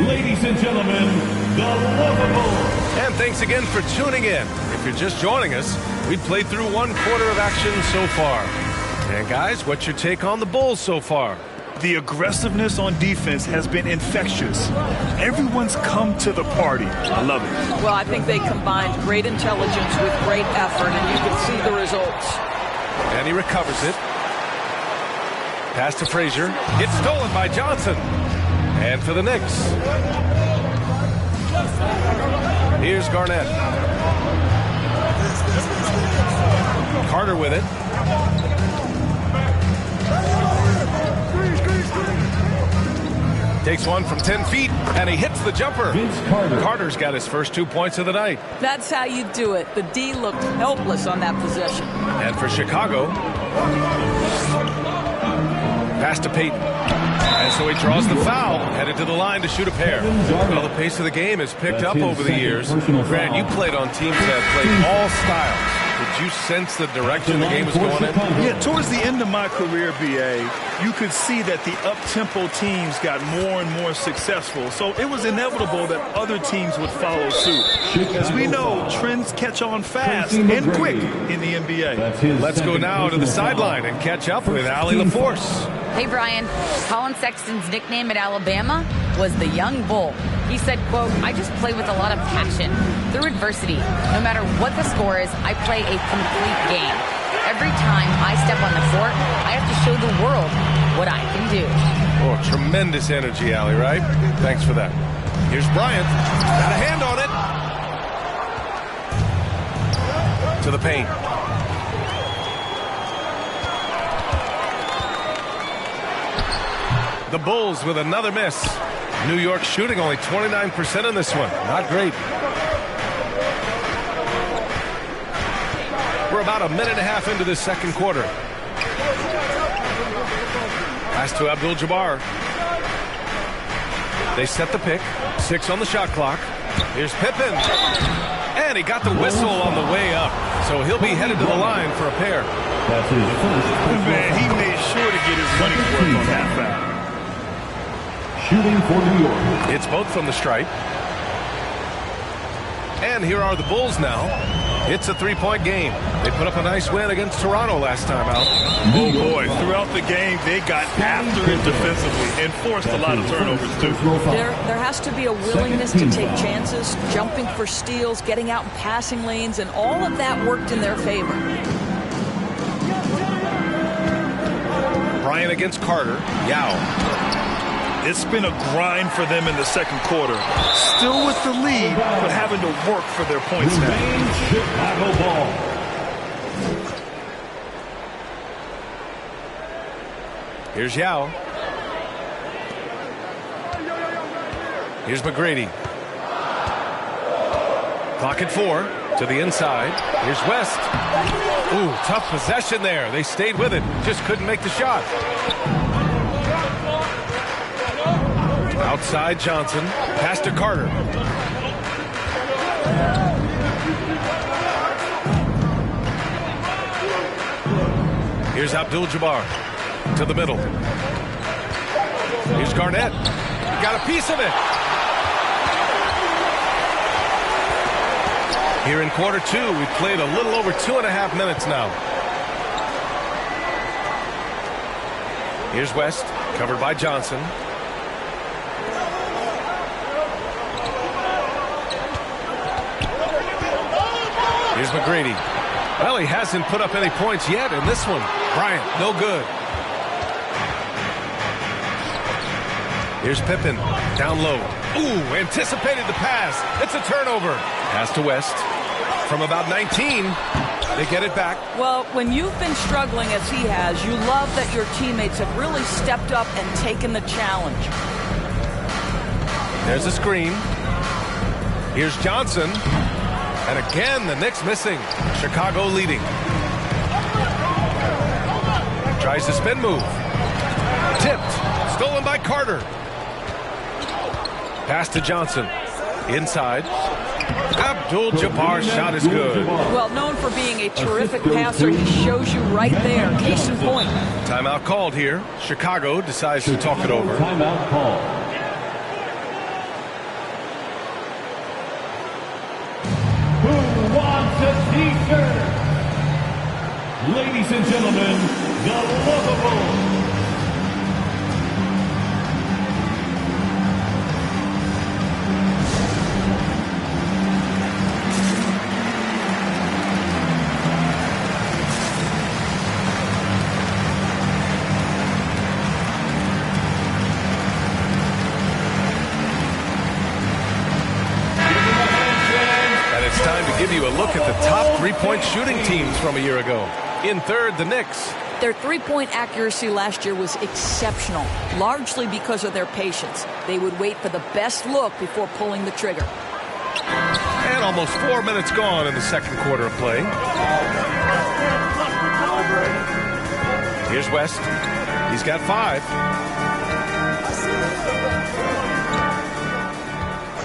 Ladies and gentlemen, the lovable. And thanks again for tuning in. If you're just joining us, we've played through one quarter of action so far. And guys, what's your take on the Bulls so far? The aggressiveness on defense has been infectious. Everyone's come to the party. I love it. Well, I think they combined great intelligence with great effort, and you can see the results. And he recovers it. Pass to Frazier. It's stolen by Johnson. And for the Knicks, here's Garnett. Carter with it. Takes one from 10 feet, and he hits the jumper. Carter's got his first 2 points of the night. That's how you do it. The D looked helpless on that possession. And for Chicago, pass to Payton. And so he draws the foul, headed to the line to shoot a pair. Well, the pace of the game has picked up over the years. Grant, you played on teams that played all styles. Did you sense the direction the game was going in? Yeah, towards the end of my career, BA, you could see that the up-tempo teams got more and more successful. So it was inevitable that other teams would follow suit. As we know, trends catch on fast and quick in the NBA. Let's go now to the sideline and catch up with Allie LaForce. Hey, Brian. Colin Sexton's nickname at Alabama was the Young Bull. He said, quote, I just play with a lot of passion. Through adversity, no matter what the score is, I play a complete game. Every time I step on the court, I have to show the world what I can do. Oh, tremendous energy, Allie, right? Thanks for that. Here's Bryant. Got a hand on it. To the paint. The Bulls with another miss. New York shooting only 29% in this one. Not great. We're about a minute and a half into this second quarter. Pass to Abdul-Jabbar. They set the pick. 6 on the shot clock. Here's Pippen. And he got the whistle on the way up. So he'll be headed to the line for a pair. That's his first. Man, he made sure to get his money's worth on that foul. Shooting for New York. It's both from the stripe. And here are the Bulls now. It's a three-point game. They put up a nice win against Toronto last time out. Oh, boy. Throughout the game, they got after it defensively and forced a lot of turnovers, too. There has to be a willingness to take chances, jumping for steals, getting out in passing lanes, and all of that worked in their favor. Bryant against Carter. Yao. It's been a grind for them in the second quarter. Still with the lead, but having to work for their points now. Chicago ball. Here's Yao. Here's McGrady. Clock at 4. To the inside. Here's West. Ooh, tough possession there. They stayed with it. Just couldn't make the shot. Outside Johnson. Pass to Carter. Here's Abdul-Jabbar to the middle. Here's Garnett. Got a piece of it. Here in quarter two, we've played a little over 2.5 minutes now. Here's West, covered by Johnson. Here's McGrady. Well, he hasn't put up any points yet in this one. Bryant, no good. Here's Pippen, down low. Ooh, anticipated the pass. It's a turnover. Pass to West. From about 19, they get it back. Well, when you've been struggling as he has, you love that your teammates have really stepped up and taken the challenge. There's a screen. Here's Johnson. And again, the Knicks missing. Chicago leading. Tries the spin move. Tipped. Stolen by Carter. Pass to Johnson. Inside. Abdul-Jabbar's shot is good. Well, known for being a terrific passer, he shows you right there. Case in point. Timeout called here. Chicago decides to talk it over. Timeout call. Who wants a t-shirt? Ladies and gentlemen, the lovable. Give you a look at the top three-point shooting teams from a year ago. In third, the Knicks. Their three-point accuracy last year was exceptional, largely because of their patience. They would wait for the best look before pulling the trigger. And almost 4 minutes gone in the second quarter of play. Here's West. He's got 5.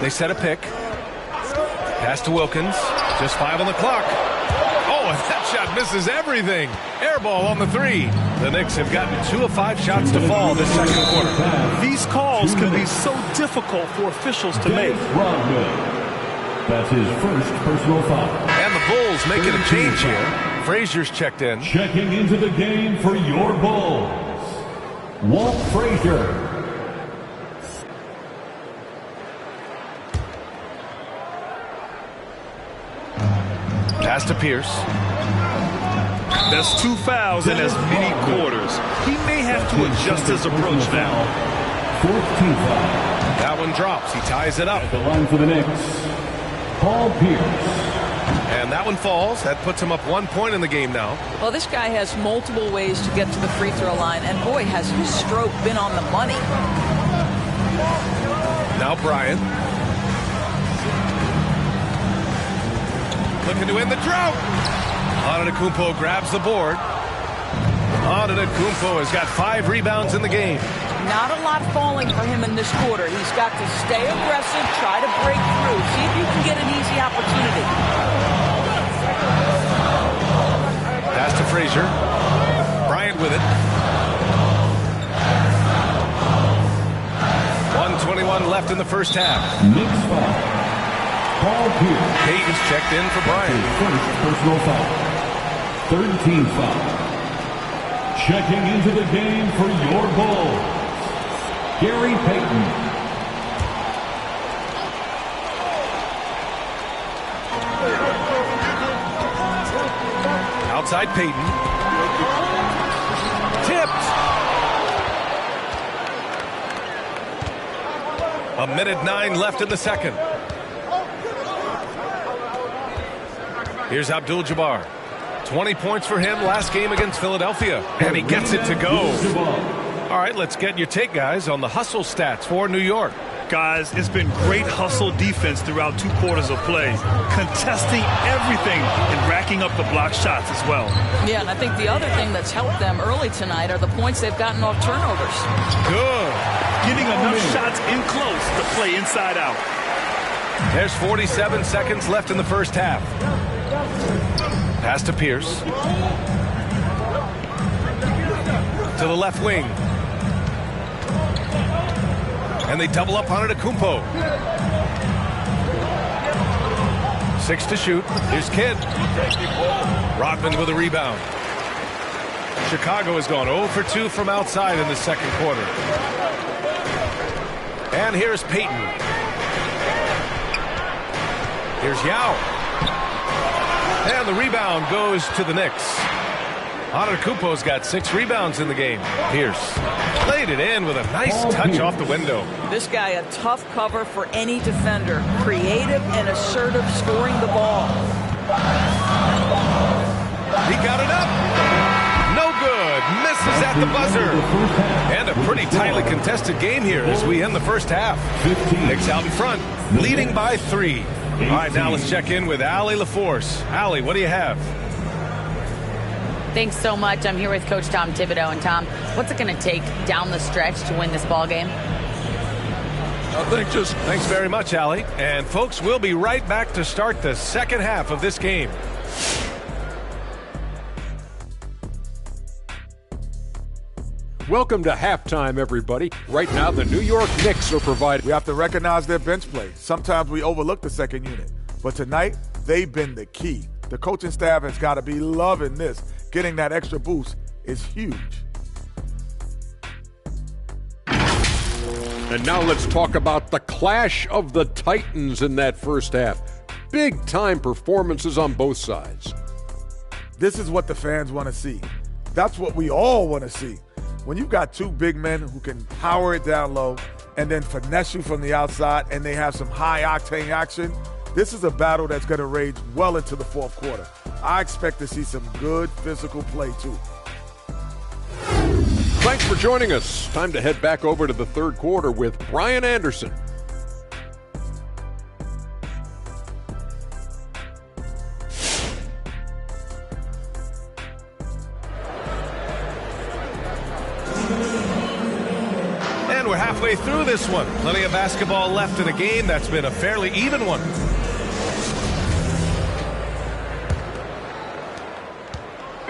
They set a pick. Pass to Wilkins. Just 5 on the clock. Oh, and that shot misses everything. Air ball on the 3. The Knicks have gotten 2 of 5 shots to fall this second quarter. These calls can be so difficult for officials to make. That's his first personal foul. And the Bulls making a change here. Frazier's checked in. Checking into the game for your Bulls, Walt Frazier. Pass to Pierce. That's 2 fouls in as many quarters. He may have to adjust his approach now. 14th foul. That one drops. He ties it up. At the line for the Knicks, Paul Pierce. And that one falls. That puts him up 1 point in the game now. Well, this guy has multiple ways to get to the free throw line, and boy, has his stroke been on the money. Now Bryant. Looking to end the drought. Antetokounmpo grabs the board. Antetokounmpo has got 5 rebounds in the game. Not a lot falling for him in this quarter. He's got to stay aggressive, try to break through, see if you can get an easy opportunity. Pass to Frazier. Bryant with it. 1:21 left in the first half. Knicks foul. Paul Pierce. Payton's checked in for Bryant. His first personal foul. 13th foul. Checking into the game for your Bulls, Gary Payton. Outside Payton. Tipped. 1:09 left in the second. Here's Abdul-Jabbar. 20 points for him last game against Philadelphia. And he gets it to go. All right, let's get your take, guys, on the hustle stats for New York. Guys, it's been great hustle defense throughout 2 quarters of play. Contesting everything and racking up the block shots as well. Yeah, and I think the other thing that's helped them early tonight are the points they've gotten off turnovers. Good. getting enough shots in close to play inside out. There's 47 seconds left in the first half. Pass to Pierce. To the left wing. And they double up on it to Kumpo. 6 to shoot. Here's Kidd. Rodman with a rebound. Chicago has gone 0 for 2 from outside in the second quarter. And here's Payton. Here's Yao. And the rebound goes to the Knicks. Antetokounmpo's got 6 rebounds in the game. Pierce laid it in with a nice touch off the window. This guy a tough cover for any defender. Creative and assertive scoring the ball. He got it up. No good. Misses at the buzzer. And a pretty tightly contested game here as we end the first half. Knicks out in front, leading by 3. All right, now let's check in with Allie LaForce. Allie, what do you have? Thanks so much. I'm here with Coach Tom Thibodeau. And Tom, what's it going to take down the stretch to win this ball game? Thanks very much, Allie. And folks, we'll be right back to start the second half of this game. Welcome to halftime, everybody. Right now, the New York Knicks are providing. We have to recognize their bench play. Sometimes we overlook the second unit. But tonight, they've been the key. The coaching staff has got to be loving this. Getting that extra boost is huge. And now let's talk about the clash of the Titans in that first half. Big-time performances on both sides. This is what the fans want to see. That's what we all want to see. When you've got 2 big men who can power it down low and then finesse you from the outside and they have some high-octane action, this is a battle that's going to rage well into the fourth quarter. I expect to see some good physical play, too. Thanks for joining us. Time to head back over to the third quarter with Brian Anderson. And we're halfway through this one. Plenty of basketball left in a game that's been a fairly even one.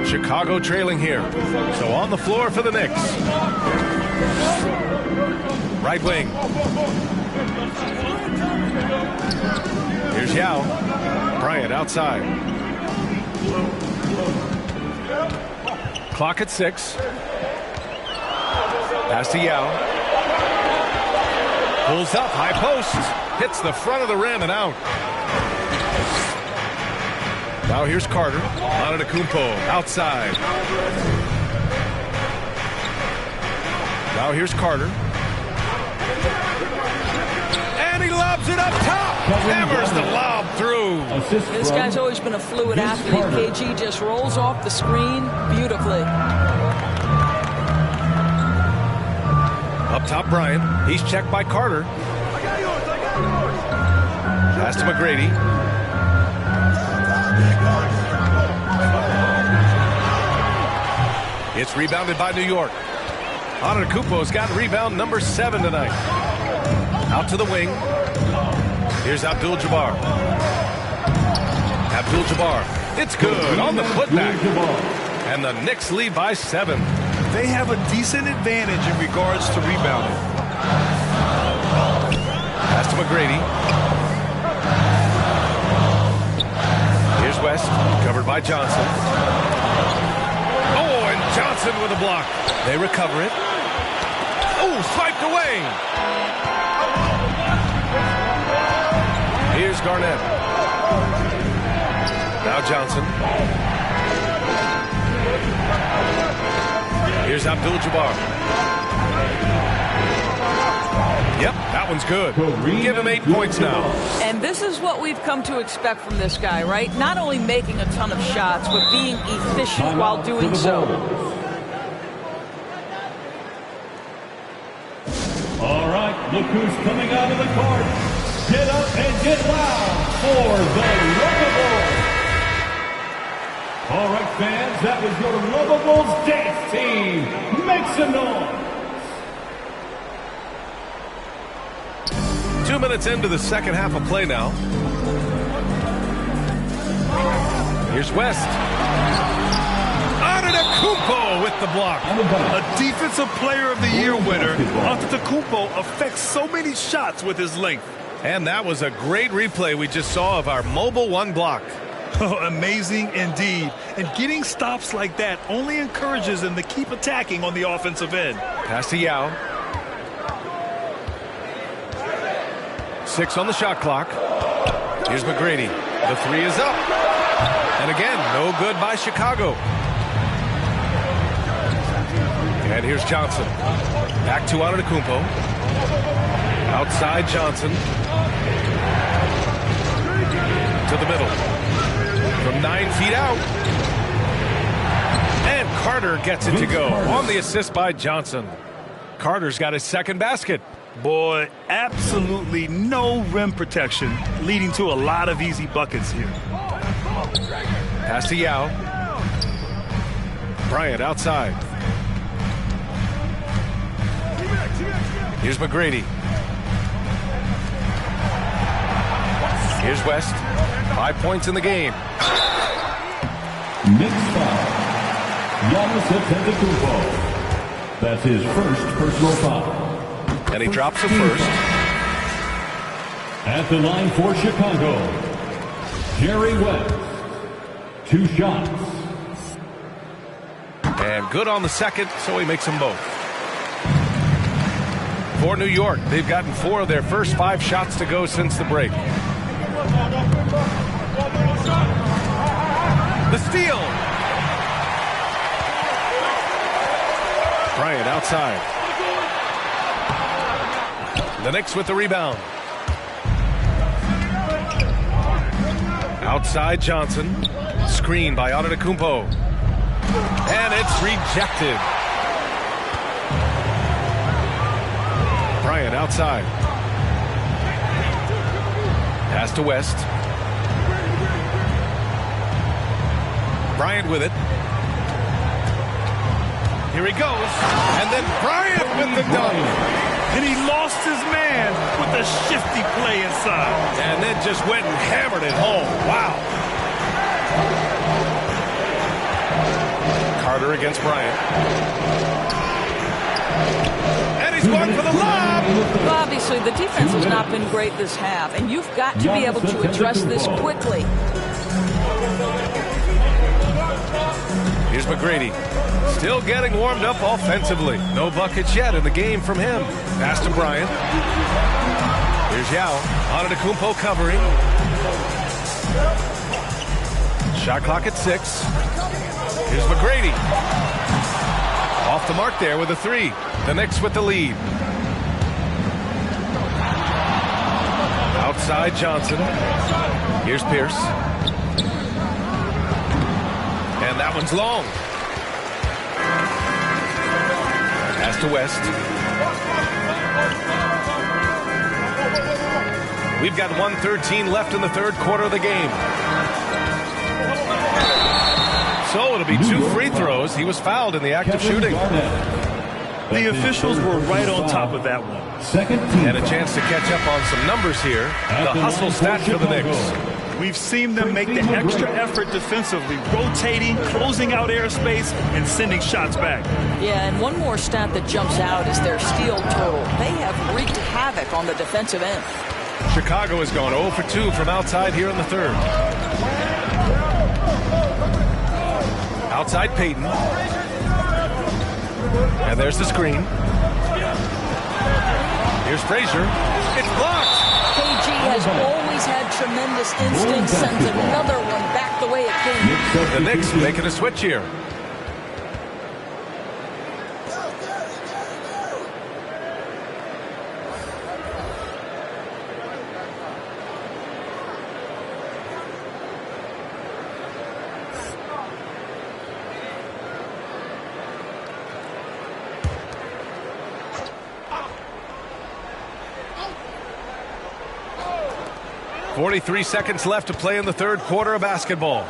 Chicago trailing here. So on the floor for the Knicks. Right wing. Here's Yao. Bryant outside. Clock at 6. Pass to Yao. Pulls up, high post. Hits the front of the rim and out. Now here's Carter. Antetokounmpo outside. Now here's Carter. And he lobs it up top. Hammers the lob through. This guy's always been a fluid athlete. KG just rolls off the screen beautifully. Up top, Bryant. He's checked by Carter. Pass to McGrady. It's rebounded by New York. Antetokounmpo's got rebound number 7 tonight. Out to the wing. Here's Abdul-Jabbar. Abdul-Jabbar. It's good on the putback. And the Knicks lead by 7. They have a decent advantage in regards to rebounding. Pass to McGrady. Here's West, covered by Johnson. Oh, and Johnson with a block. They recover it. Oh, swiped away. Here's Garnett. Now Johnson. Here's Abdul-Jabbar. Yep, that one's good. Give him 8 points now. And this is what we've come to expect from this guy, right? Not only making a ton of shots, but being efficient while doing so. All right, look who's coming out of the court. Get up and get loud for the Lovables. All right, fans, that was your Lovables dance team. Make some noise. 2 minutes into the second half of play now. Here's West. Antetokounmpo with the block. A Defensive Player of the Year winner, Antetokounmpo affects so many shots with his length. And that was a great replay we just saw of our mobile one block. Oh, amazing indeed. And getting stops like that only encourages them to keep attacking on the offensive end. Pass to Yao. 6 on the shot clock. Here's McGrady. The 3 is up. And again, no good by Chicago. And here's Johnson. Back to Antetokounmpo. Outside Johnson. To the middle. From 9 feet out. And Carter gets it to go on the assist by Johnson. Carter's got his second basket. Boy, absolutely no rim protection, leading to a lot of easy buckets here. Pass to Yao. Bryant outside. Here's McGrady. Here's West. 5 points in the game. Next foul. Giannis Antetokounmpo. That's his first personal foul. And he drops the first. At the line for Chicago, Jerry West. 2 shots. And good on the second, so he makes them both. For New York, they've gotten 4 of their first 5 shots to go since the break. The steal. Bryant outside. The Knicks with the rebound. Outside Johnson. Screen by Antetokounmpo. And it's rejected. Bryant outside. Pass to West. Bryant with it. Here he goes. And then Bryant with the dunk. And he lost his man with a shifty play inside. And then just went and hammered it home. Wow. Carter against Bryant. And he's going for the lob. Well, obviously, the defense has not been great this half, and you've got to be able to address this quickly. Here's McGrady. Still getting warmed up offensively. No buckets yet in the game from him. Pass to Bryant. Here's Yao. Antetokounmpo covering. Shot clock at 6. Here's McGrady. Off the mark there with a 3. The Knicks with the lead. Outside Johnson. Here's Pierce. And that one's long. Pass to West. We've got 1:13 left in the third quarter of the game. So it'll be 2 free throws. He was fouled in the act of shooting. The officials were right on top of that one. And a chance to catch up on some numbers here. The hustle stat for the Knicks. We've seen them make the extra effort defensively, rotating, closing out airspace, and sending shots back. Yeah, and one more stat that jumps out is their steal total. They have wreaked havoc on the defensive end. Chicago has gone 0 for 2 from outside here in the third. Outside Payton. And there's the screen. Here's Frazier. It's blocked. KG has always had tremendous instincts, sends another one back the way it came. The Knicks making a switch here. .43 seconds left to play in the third quarter of basketball.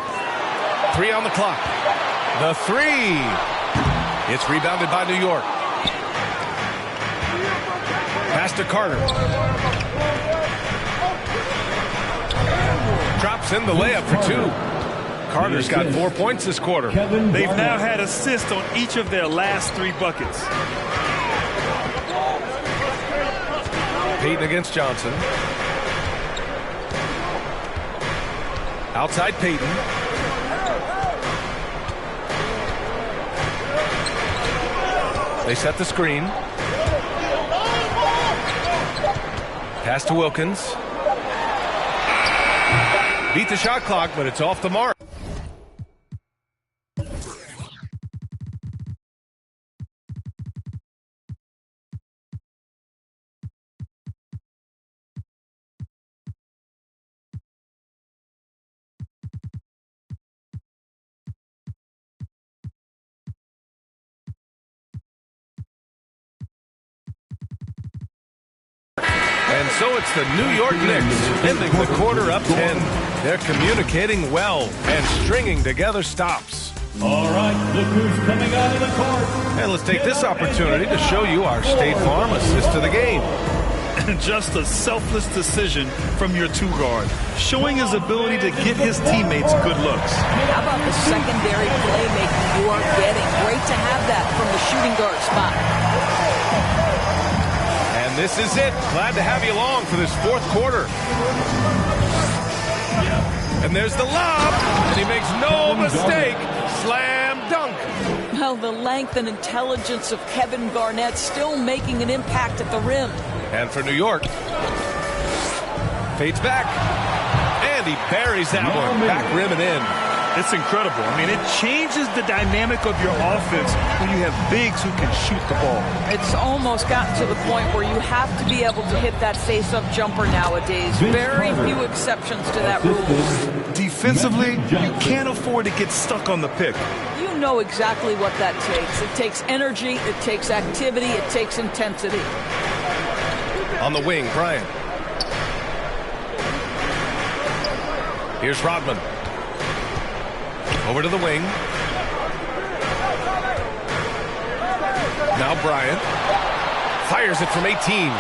3 on the clock. The 3. It's rebounded by New York. Pass to Carter. drops in the layup for 2. Carter's got 4 points this quarter. They've now had assists on each of their last 3 buckets. Payton against Johnson. Outside Payton. They set the screen. Pass to Wilkins. Beat the shot clock, but it's off the mark. And so it's the New York Knicks ending the quarter up 10. They're communicating well and stringing together stops. All right, look who's coming out of the court. And let's take this opportunity to show you our State Farm assist to the game. Just a selfless decision from your 2-guard, showing his ability to get his teammates good looks. How about the secondary playmaking you are getting? Great to have that from the shooting guard spot. And this is it. Glad to have you along for this 4th quarter. And there's the lob, and he makes no mistake. Slam dunk. Well, the length and intelligence of Kevin Garnett still making an impact at the rim. And for New York, fades back, and he buries that one. Back rim and in. It's incredible. I mean, it changes the dynamic of your offense when you have bigs who can shoot the ball. It's almost gotten to the point where you have to be able to hit that face-up jumper nowadays. Very few exceptions to that rule. Defensively, you can't afford to get stuck on the pick. You know exactly what that takes. It takes energy, it takes activity, it takes intensity. On the wing, Bryant. Here's Rodman. Over to the wing. Now Bryant fires it from 18,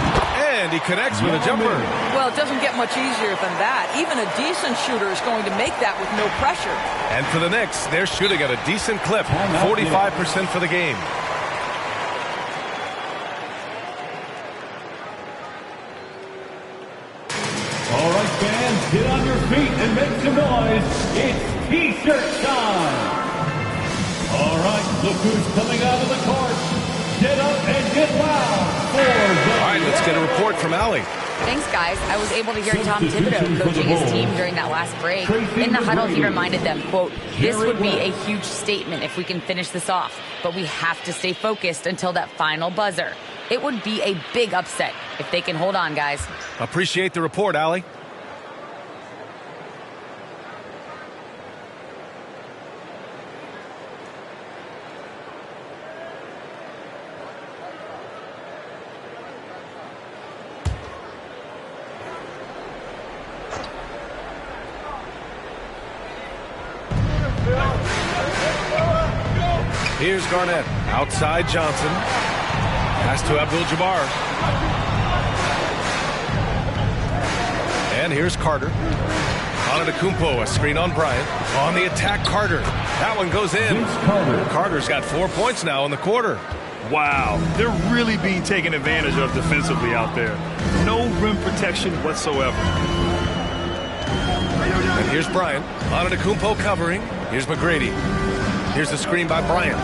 and he connects with a jumper. Well, it doesn't get much easier than that. Even a decent shooter is going to make that with no pressure. And for the Knicks, they're shooting at a decent clip, 45% for the game. All right, fans, get on your feet and make some noise. It's T-shirt time. All right, look who's coming out of the court. Get up and get loud. All right, let's get a report from Allie. Thanks, guys. I was able to hear Tom Thibodeau coaching his team during that last break. In the huddle, he reminded them, quote, "This would be a huge statement if we can finish this off, but we have to stay focused until that final buzzer. It would be a big upset if they can hold on, guys." Appreciate the report, Allie. Here's Garnett. Outside Johnson. Pass to Abdul-Jabbar. And here's Carter. Antetokounmpo, a screen on Bryant. On the attack, Carter. That one goes in. Carter's got 4 points now in the quarter. Wow, they're really being taken advantage of defensively out there. No rim protection whatsoever. And here's Bryant. Antetokounmpo covering. Here's McGrady. Here's the screen by Bryant.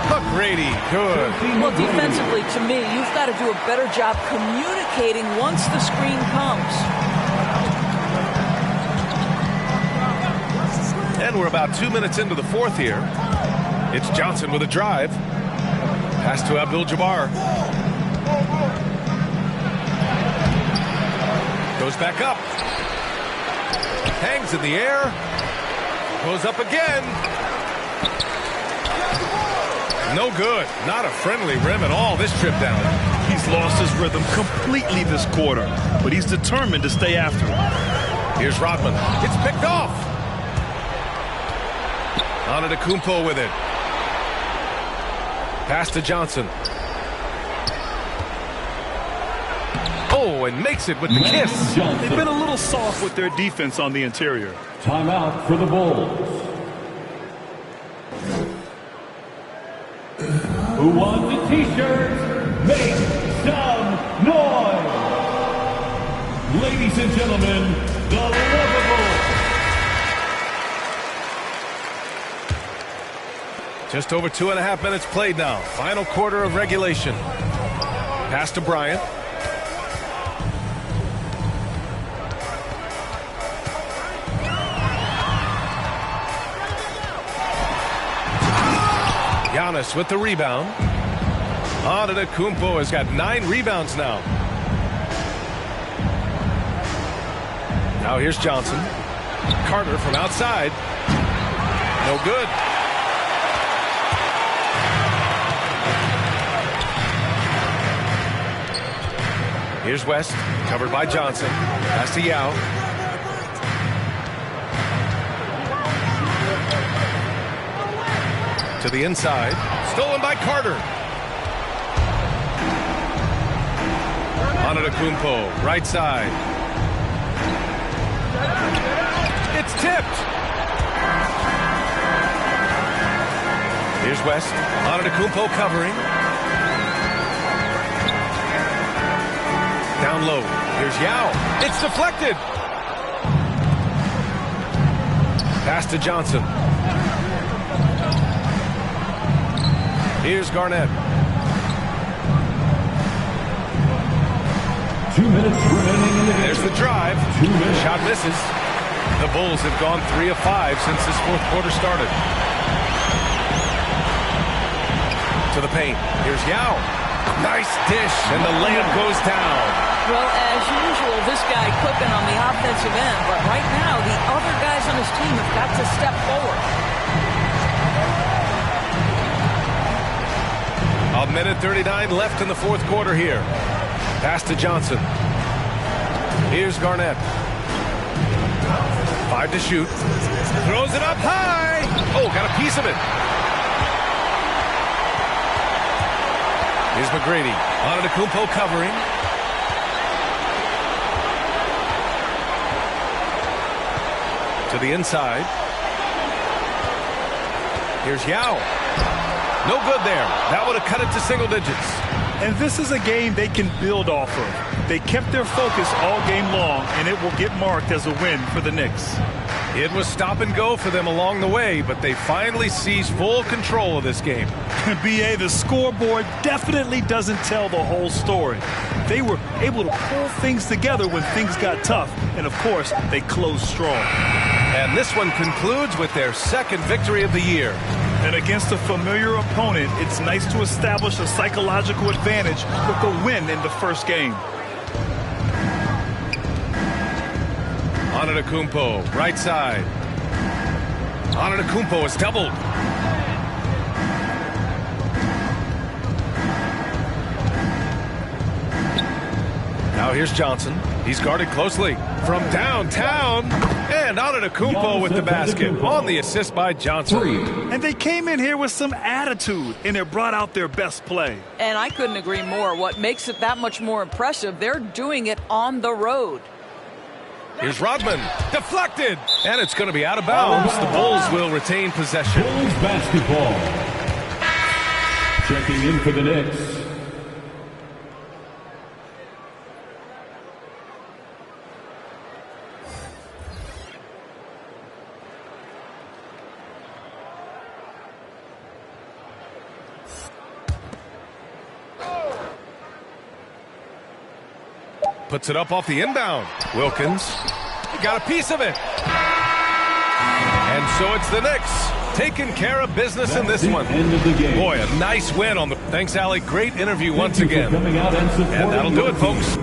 McGrady, good. Well, defensively, to me, you've got to do a better job communicating once the screen comes. And we're about 2 minutes into the 4th here. It's Johnson with a drive. Pass to Abdul-Jabbar. Goes back up. Hangs in the air. Goes up again. No good. Not a friendly rim at all this trip down. He's lost his rhythm completely this quarter, but he's determined to stay after it. Here's Rodman. It's picked off. Antetokounmpo with it. Pass to Johnson. Oh, and makes it with the kiss. They've been a little soft with their defense on the interior. Timeout for the Bulls. Who wants the T-shirts? Make some noise! Ladies and gentlemen, the lovable. Just over 2.5 minutes played now. Final quarter of regulation. Pass to Bryant. Giannis with the rebound. Antetokounmpo has got 9 rebounds now. Now here's Johnson. Carter from outside. No good. Here's West, covered by Johnson. Pass to Yao. To the inside. Stolen by Carter. Antetokounmpo, right side. It's tipped. Here's West. Antetokounmpo covering. Down low. Here's Yao. It's deflected. Pass to Johnson. Here's Garnett. 2 minutes remaining in the game. There's the drive. 2 minutes. Shot misses. The Bulls have gone 3 of 5 since this fourth quarter started. To the paint. Here's Yao. Nice dish, and the layup goes down. Well, as usual, this guy cooking on the offensive end, but right now the other guys on his team have got to step forward. A minute 39 left in the fourth quarter here. Pass to Johnson. Here's Garnett. 5 to shoot. Throws it up high. Oh, got a piece of it. Here's McGrady. Antetokounmpo covering. To the inside. Here's Yao. No good there. That would have cut it to single digits. And this is a game they can build off of. They kept their focus all game long, and it will get marked as a win for the Knicks. It was stop and go for them along the way, but they finally seized full control of this game. B.A., the scoreboard definitely doesn't tell the whole story. They were able to pull things together when things got tough, and of course, they closed strong. And this one concludes with their second victory of the year. And against a familiar opponent, it's nice to establish a psychological advantage with a win in the first game. Antetokounmpo, right side. Antetokounmpo is doubled. Now here's Johnson. He's guarded closely from downtown. And Antetokounmpo with the basket on the assist by Johnson. And they came in here with some attitude, and it brought out their best play. And I couldn't agree more. What makes it that much more impressive, they're doing it on the road. Here's Rodman. Deflected. And it's going to be out of bounds. The Bulls will retain possession. Bulls basketball. Checking in for the Knicks. Puts it up off the inbound. Wilkins got a piece of it. And so it's the Knicks taking care of business in this one. End of the game. Boy, a nice win on the... Thanks, Allie. Great interview once again. And that'll do it, folks.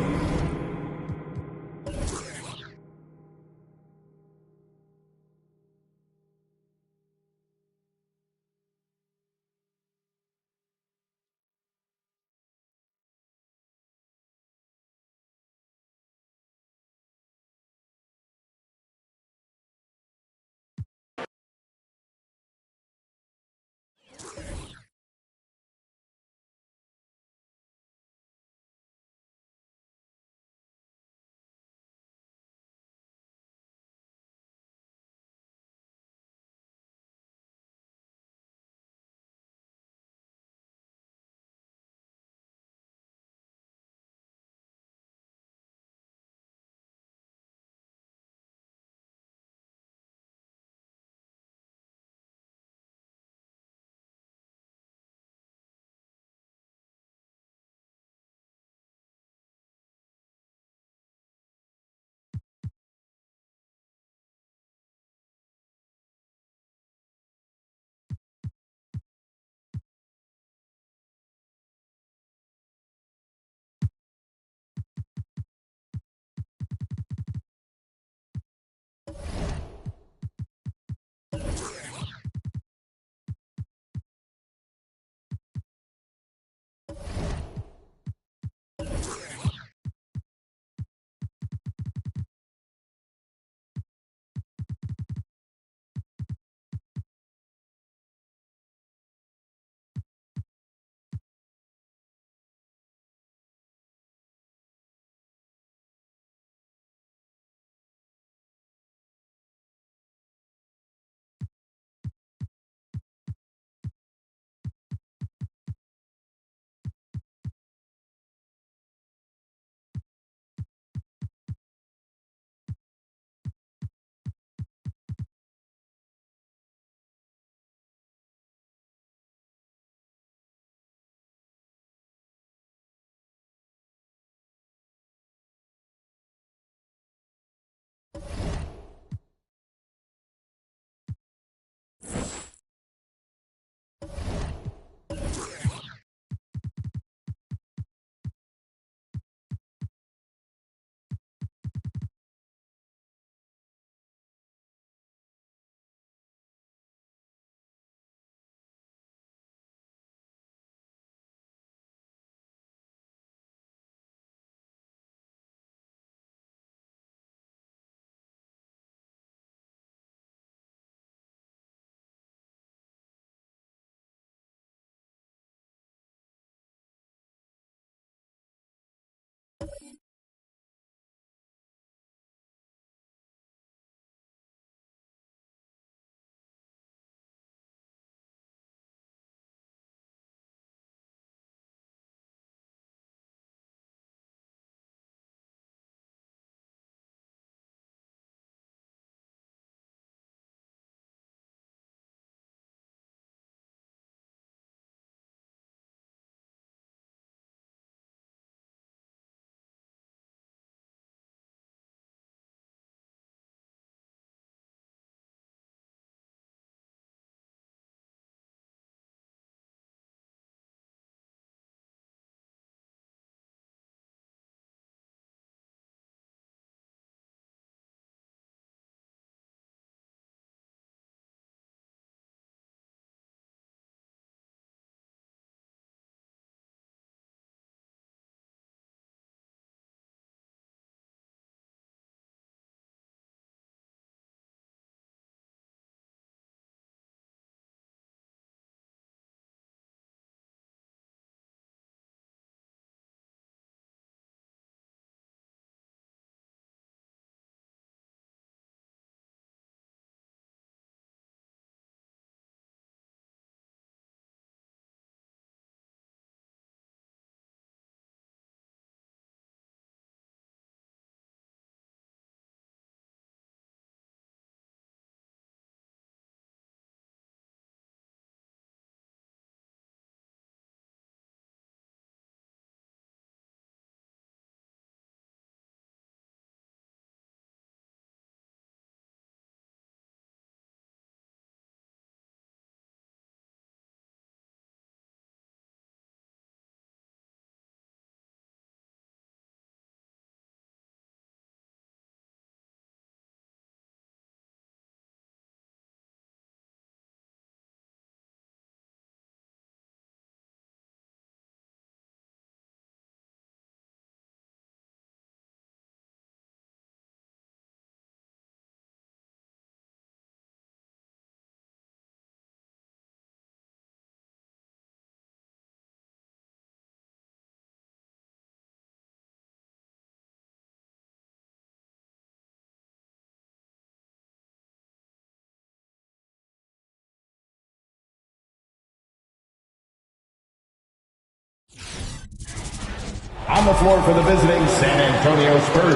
the floor for the visiting San Antonio Spurs.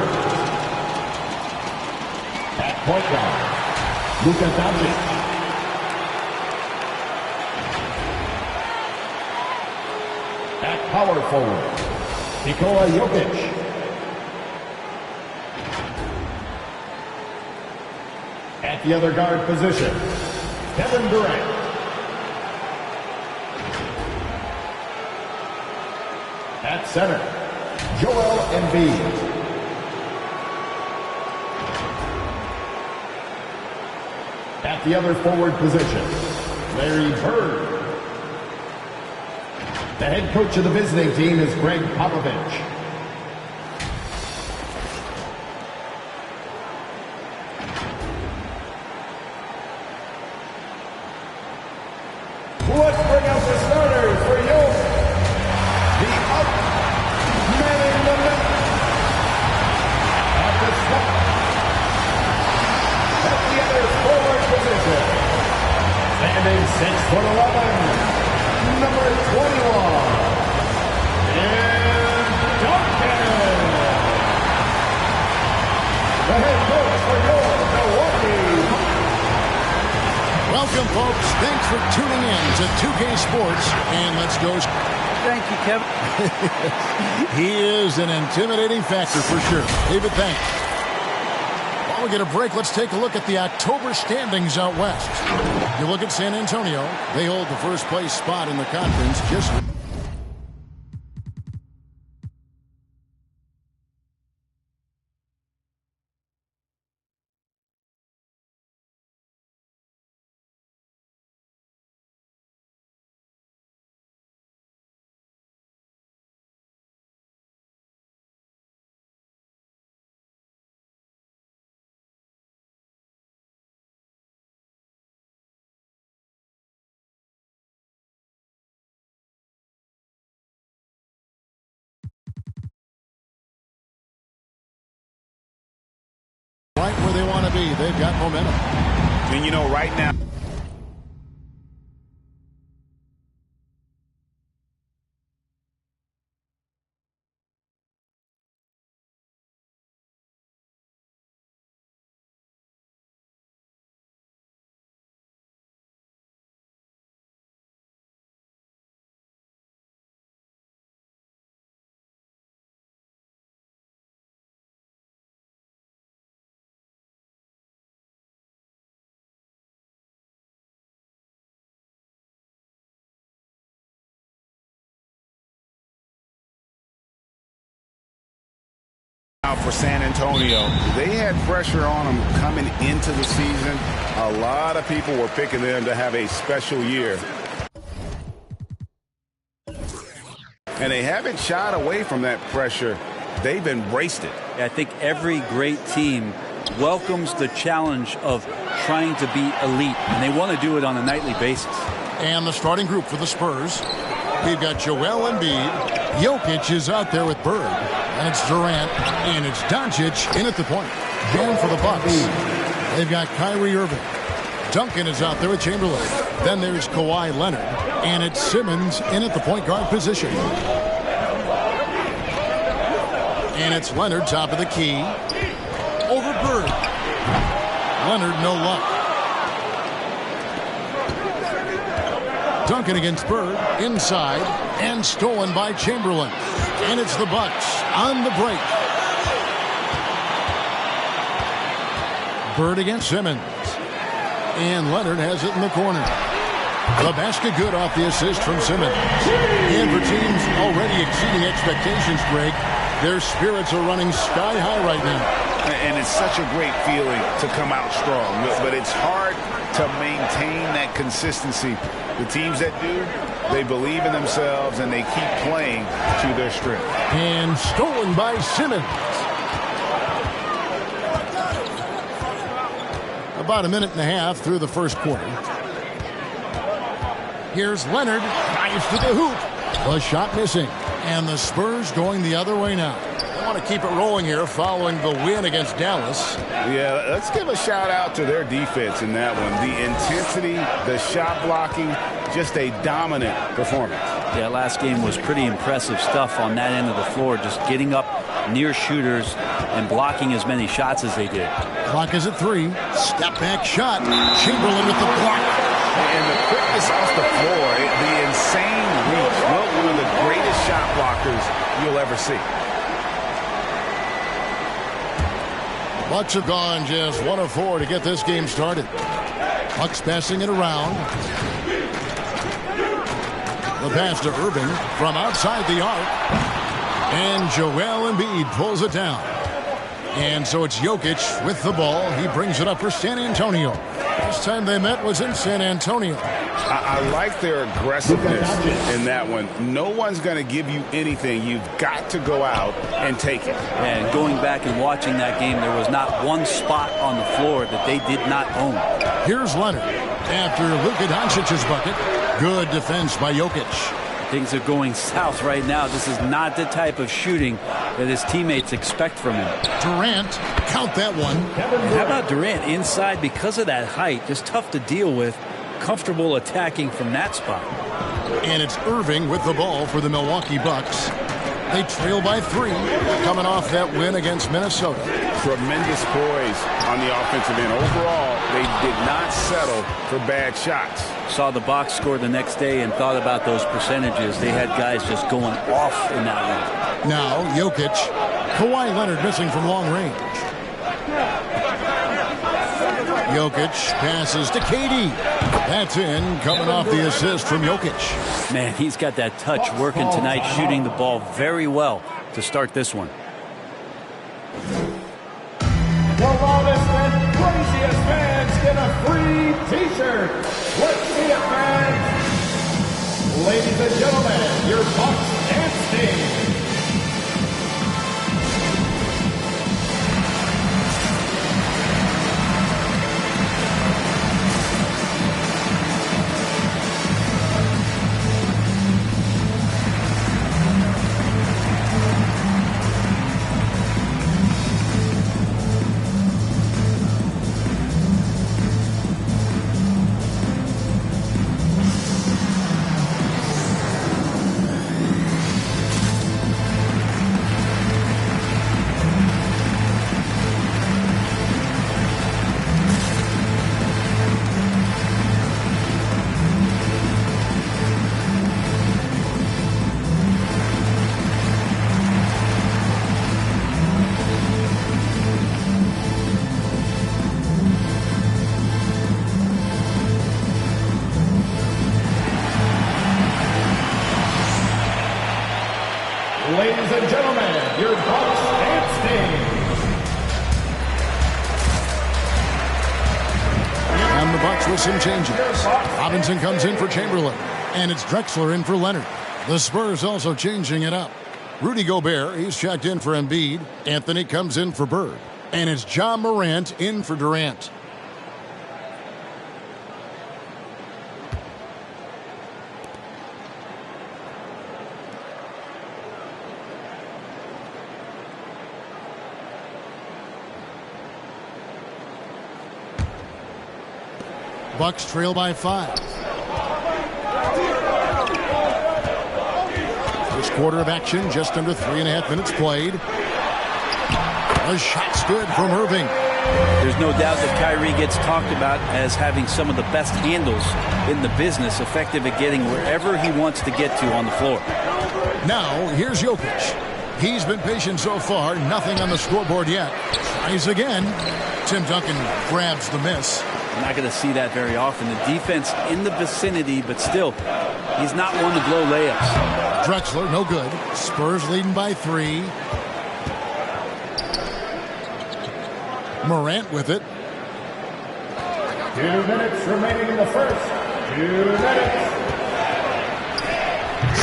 At point guard, Luka Doncic. At power forward, Nikola Jokic. At the other guard position, Kevin Durant. At center, Joel Embiid. At the other forward position, Larry Bird. The head coach of the visiting team is Greg Popovich. Let's bring out the starters for Jokic. The up man in the middle. At the stop. At the other forward position. Standing 6'11", number 21. And Duncan. The head coach for your Milwaukee. Welcome, folks. Thanks for tuning in to 2K Sports. And let's go. Thank you, Kevin. He is an intimidating factor for sure. David, thanks. While we get a break, let's take a look at the October standings out west. You look at San Antonio. They hold the first place spot in the conference. Just right where they want to be. They've got momentum. And you know, right now, for San Antonio, they had pressure on them coming into the season. A lot of people were picking them to have a special year. And they haven't shied away from that pressure. They've embraced it. I think every great team welcomes the challenge of trying to be elite, and they want to do it on a nightly basis. And the starting group for the Spurs. We've got Joel Embiid. Jokic is out there with Bird. And it's Durant. And it's Doncic in at the point. And for the Bucks, they've got Kyrie Irving. Duncan is out there with Chamberlain. Then there's Kawhi Leonard. And it's Simmons in at the point guard position. And it's Leonard top of the key. Over Bird. Leonard, no luck. Duncan against Bird, inside, and stolen by Chamberlain. And it's the Bucks on the break. Bird against Simmons. And Leonard has it in the corner. The basket good off the assist from Simmons. And for teams already exceeding expectations, Greg, their spirits are running sky high right now. And it's such a great feeling to come out strong. But it's hard to maintain that consistency. The teams that do, they believe in themselves and they keep playing to their strength. And stolen by Simmons. About a minute and a half through the first quarter. Here's Leonard. Dives to the hoop. The shot missing. And the Spurs going the other way now. I want to keep it rolling here following the win against Dallas. Yeah, let's give a shout out to their defense in that one. The intensity, the shot blocking, just a dominant performance. Yeah, last game was pretty impressive stuff on that end of the floor, just getting up near shooters and blocking as many shots as they did. Clock is at 3. Step back shot. Chamberlain with the block. And the quickness off the floor, the insane reach. Well, one of the greatest shot blockers you'll ever see. Bucks have gone just 1 of 4 to get this game started. Bucks passing it around. The pass to Irving from outside the arc. And Joel Embiid pulls it down. And so it's Jokic with the ball. He brings it up for San Antonio. Last time they met was in San Antonio. I like their aggressiveness in that one. No one's going to give you anything. You've got to go out and take it. And going back and watching that game, there was not one spot on the floor that they did not own. Here's Leonard after Luka Doncic's bucket. Good defense by Jokic. Things are going south right now. This is not the type of shooting that his teammates expect from him. Durant, count that one. And how about Durant inside because of that height? Just tough to deal with. Comfortable attacking from that spot. And it's Irving with the ball for the Milwaukee Bucks. They trail by 3, coming off that win against Minnesota. Tremendous poise on the offensive end. Overall, they did not settle for bad shots. Saw the box score the next day and thought about those percentages. They had guys just going off in that one. Now, Jokic. Kawhi Leonard missing from long range. Jokic passes to KD. That's in, coming off the assist from Jokic. Man, he's got that touch working tonight, shooting the ball very well to start this one. The loudest and craziest fans get a free T-shirt. Let's see it, fans. Ladies and gentlemen, your Bucks and Sting. Ladies and gentlemen, your Bucks and Sting. And the Bucks with some changes. Robinson comes in for Chamberlain. And it's Drexler in for Leonard. The Spurs also changing it up. Rudy Gobert, he's checked in for Embiid. Anthony comes in for Bird. And it's Ja Morant in for Durant. Bucks trail by 5. First quarter of action, just under 3.5 minutes played. A shot's good from Irving. There's no doubt that Kyrie gets talked about as having some of the best handles in the business, effective at getting wherever he wants to get to on the floor. Now, here's Jokic. He's been patient so far, nothing on the scoreboard yet. Tries again. Tim Duncan grabs the miss. I'm not going to see that very often. The defense in the vicinity, but still, he's not one to blow layups. Drexler, no good. Spurs leading by 3. Morant with it. 2 minutes remaining in the first. 2 minutes.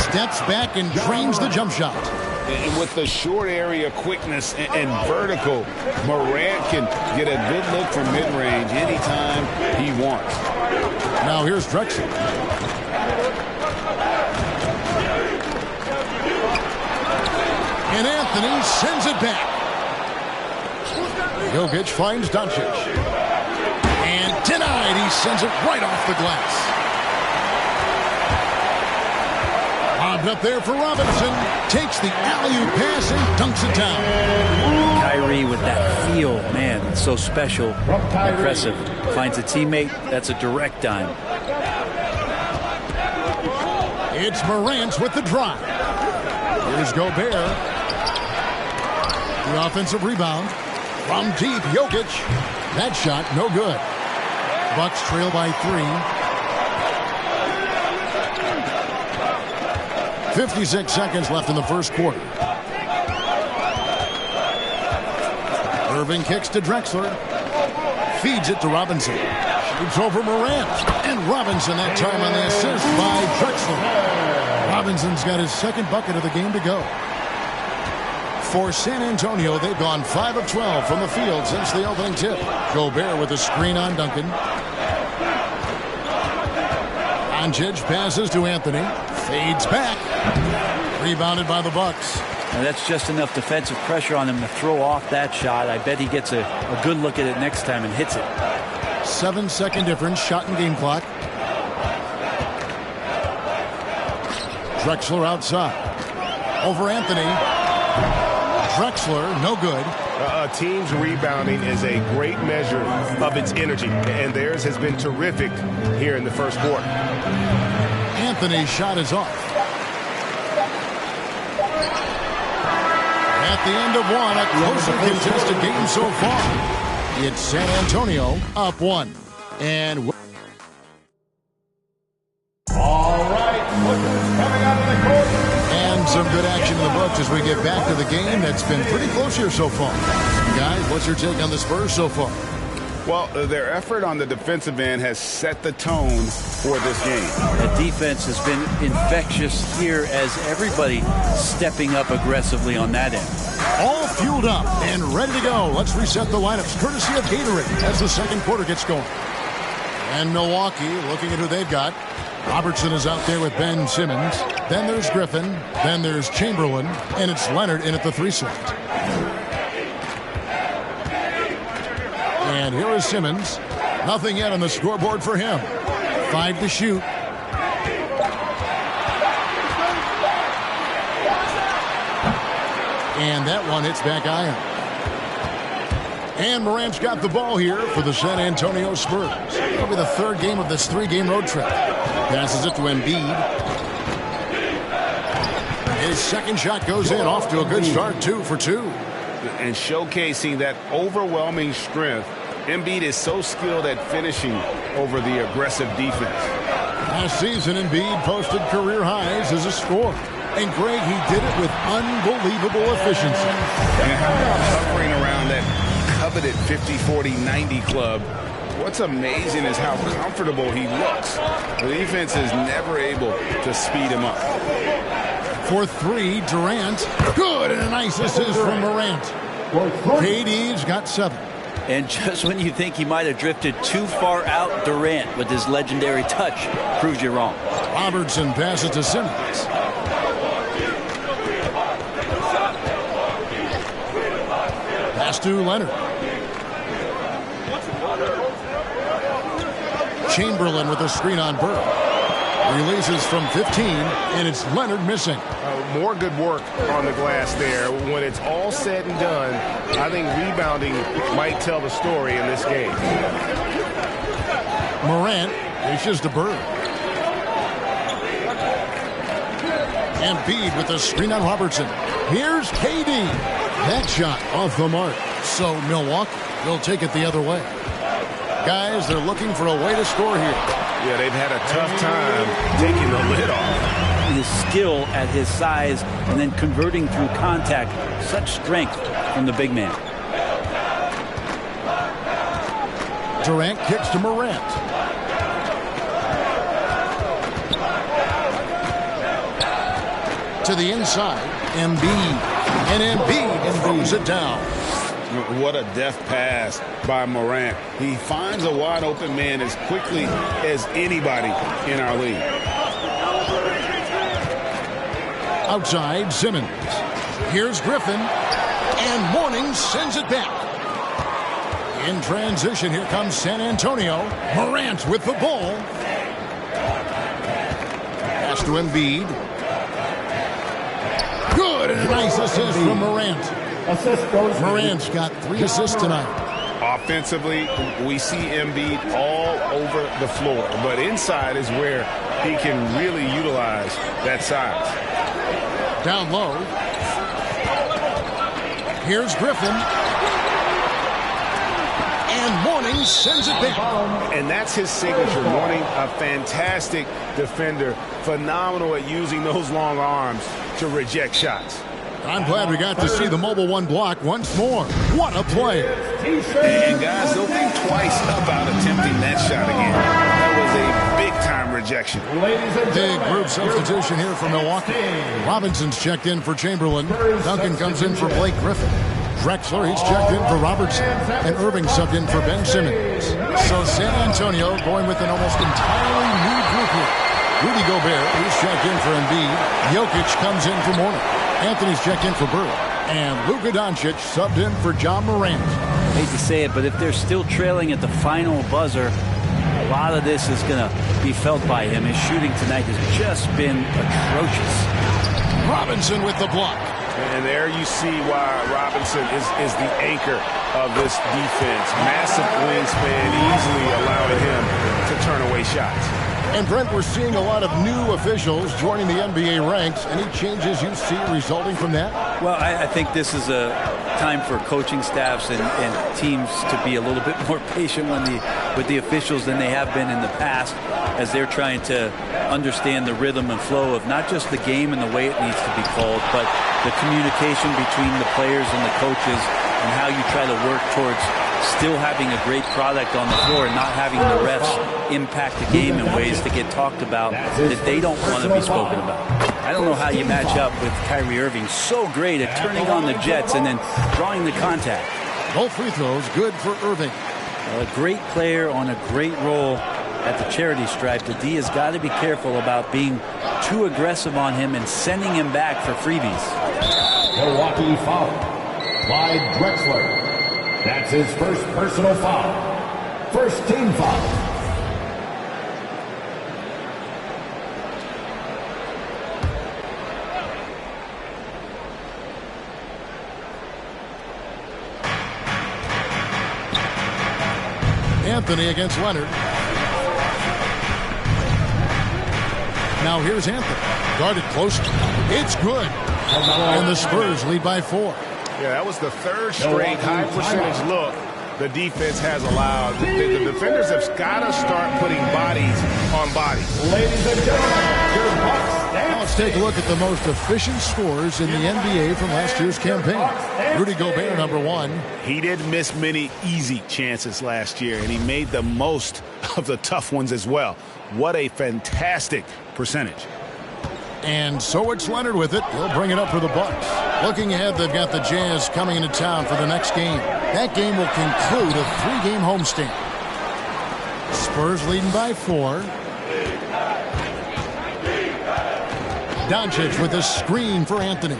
Steps back and drains the jump shot. And with the short area quickness and vertical, Morant can get a good look from mid-range anytime he wants. Now here's Drexler. And Anthony sends it back. Jokic finds Doncic. And denied. He sends it right off the glass. Lobbed up there for Robinson. Takes the alley-oop pass and dunks it down. Kyrie with that feel, man, it's so special, impressive. Finds a teammate, that's a direct dime. It's Morant with the drive. Here's Gobert. The offensive rebound. From deep, Jokic. That shot, no good. Bucks trail by 3. 56 seconds left in the first quarter. Irving kicks to Drexler. Feeds it to Robinson. Shoots over Morant. And Robinson that time on the assist by Drexler. Robinson's got his second bucket of the game to go. For San Antonio, they've gone 5 of 12 from the field since the opening tip. Gobert with a screen on Duncan. Doncic passes to Anthony. Fades back. Rebounded by the Bucks. And that's just enough defensive pressure on him to throw off that shot. I bet he gets a good look at it next time and hits it. 7-second difference, shot and game clock. Drexler outside. Over Anthony. Drexler, no good. A team's rebounding is a great measure of its energy, and theirs has been terrific here in the first quarter. Anthony's shot is off. At the end of one, a closer contested game so far. It's San Antonio up 1. And all right, look who's coming out of the court. And some good action in the books as we get back to the game that's been pretty close here so far. Guys, what's your take on the Spurs so far? Well, their effort on the defensive end has set the tone for this game. The defense has been infectious here as everybody stepping up aggressively on that end. All fueled up and ready to go. Let's reset the lineups courtesy of Gatorade as the second quarter gets going. And Milwaukee looking at who they've got. Robertson is out there with Ben Simmons. Then there's Griffin. Then there's Chamberlain. And it's Leonard in at the 3 slot. And here is Simmons. Nothing yet on the scoreboard for him. 5 to shoot. And that one hits back iron. And Morant's got the ball here for the San Antonio Spurs. It'll be the third game of this 3-game road trip. Passes it to Embiid. His second shot goes in, off to a good start, 2 for 2. And showcasing that overwhelming strength, Embiid is so skilled at finishing over the aggressive defense. Last season, Embiid posted career highs as a scorer. And Greg, he did it with unbelievable efficiency. And how about hovering around that coveted 50-40-90 club? What's amazing is how comfortable he looks. The defense is never able to speed him up. For 3, Durant. Good, and a nice assist from Morant. KD's got 7. And just when you think he might have drifted too far out, Durant, with his legendary touch, proves you wrong. Robertson passes to Simmons. Pass to Leonard. Chamberlain with a screen on Burke. Releases from 15, and it's Leonard missing. More good work on the glass there. When it's all said and done, I think rebounding might tell the story in this game. Morant dishes to Burke. Embiid with the screen on Robertson. Here's KD. That shot off the mark. So Milwaukee will take it the other way. Guys, they're looking for a way to score here. Yeah, they've had a tough time taking the lid off. His skill at his size and then converting through contact. Such strength from the big man. Durant kicks to Morant. To the inside, Embiid. And Embiid throws it down. What a deft pass by Morant. He finds a wide open man as quickly as anybody in our league. Outside, Simmons. Here's Griffin. And Mourning sends it back. In transition, here comes San Antonio. Morant with the ball. Pass to Embiid. good. Nice assist from Durant. Morant's got 3 assists tonight. Offensively, we see Embiid all over the floor, but inside is where he can really utilize that size. Down low. Here's Griffin. And Mourning sends it back. And that's his signature. Mourning, a fantastic defender, phenomenal at using those long arms to reject shots. I'm glad we got to see the mobile one block once more. What a play. And guys, don't think twice about attempting that shot again. That was a big-time rejection. Big group substitution here for Milwaukee. Robinson's checked in for Chamberlain. Duncan comes in for Blake Griffin. Drexler, he's checked in for Robertson. And Irving subbed in for Ben Simmons. So San Antonio going with an almost entirely new group here. Rudy Gobert, he's checked in for Embiid. Jokic comes in for Mourning. Anthony's checked in for Bird. And Luka Doncic subbed in for John Morant. I hate to say it, but if they're still trailing at the final buzzer, a lot of this is going to be felt by him. His shooting tonight has just been atrocious. Robinson with the block. And there you see why Robinson is the anchor of this defense. Massive wingspan, easily allowing him to turn away shots. And Brent, we're seeing a lot of new officials joining the NBA ranks. Any changes you see resulting from that? Well, I think this is a time for coaching staffs and teams to be a little bit more patient with the officials than they have been in the past, as they're trying to understand the rhythm and flow of not just the game and the way it needs to be called, but the communication between the players and the coaches and how you try to work towards still having a great product on the floor and not having the refs impact the game in ways that get talked about that they don't want to be spoken about. I don't know how you match up with Kyrie Irving, so great at turning on the jets and then drawing the contact. Both free throws good for Irving. A great player on a great role at the charity stripe. The D has got to be careful about being too aggressive on him and sending him back for freebies. Milwaukee foul by Drexler. That's his first personal foul. First team foul. Anthony against Leonard. Now here's Anthony. Guarded close. It's good. And the Spurs lead by 4. Yeah, that was the third straight high percentage look the defense has allowed. The defenders have got to start putting bodies on bodies. Ladies and gentlemen, your Bucks. Now let's take a look at the most efficient scorers in the NBA from last year's campaign. Rudy Gobert, number 1. He didn't miss many easy chances last year, and he made the most of the tough ones as well. What a fantastic percentage. And so it's Leonard with it. He'll bring it up for the Bucks. Looking ahead, they've got the Jazz coming into town for the next game. That game will conclude a 3-game homestand. Spurs leading by 4. Doncic with a screen for Anthony.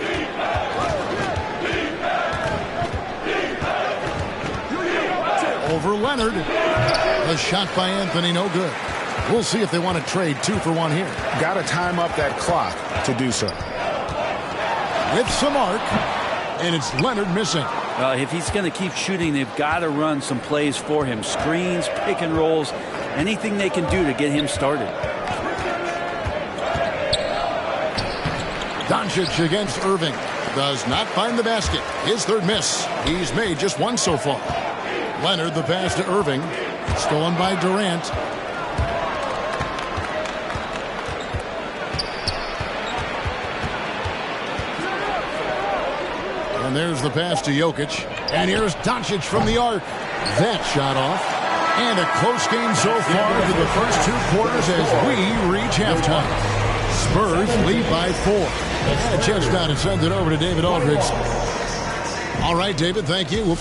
Over Leonard. The shot by Anthony, no good. We'll see if they want to trade 2 for 1 here. Got to time up that clock to do so. With some arc, and it's Leonard missing. Well, if he's going to keep shooting, they've got to run some plays for him. Screens, pick and rolls, anything they can do to get him started. Doncic against Irving. Does not find the basket. His third miss. He's made just 1 so far. Leonard, the pass to Irving. Stolen by Durant. And there's the pass to Jokic. And here's Doncic from the arc. That shot off. And a close game so far through the first 2 quarters as we reach halftime. Spurs lead by 4. And a chance now to send it over to David Aldridge. All right, David, thank you.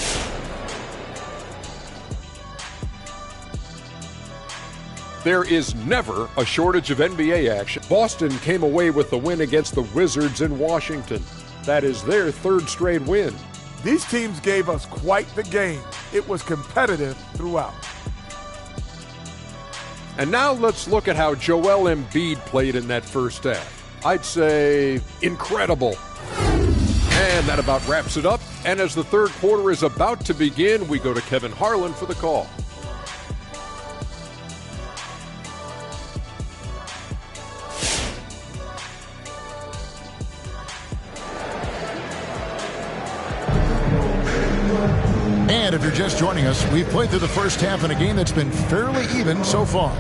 There is never a shortage of NBA action. Boston came away with the win against the Wizards in Washington. That is their 3rd straight win. These teams gave us quite the game. It was competitive throughout. And now let's look at how Joel Embiid played in that first half. I'd say incredible. And that about wraps it up. And as the third quarter is about to begin, we go to Kevin Harlan for the call. And if you're just joining us, we've played through the first half in a game that's been fairly even so far.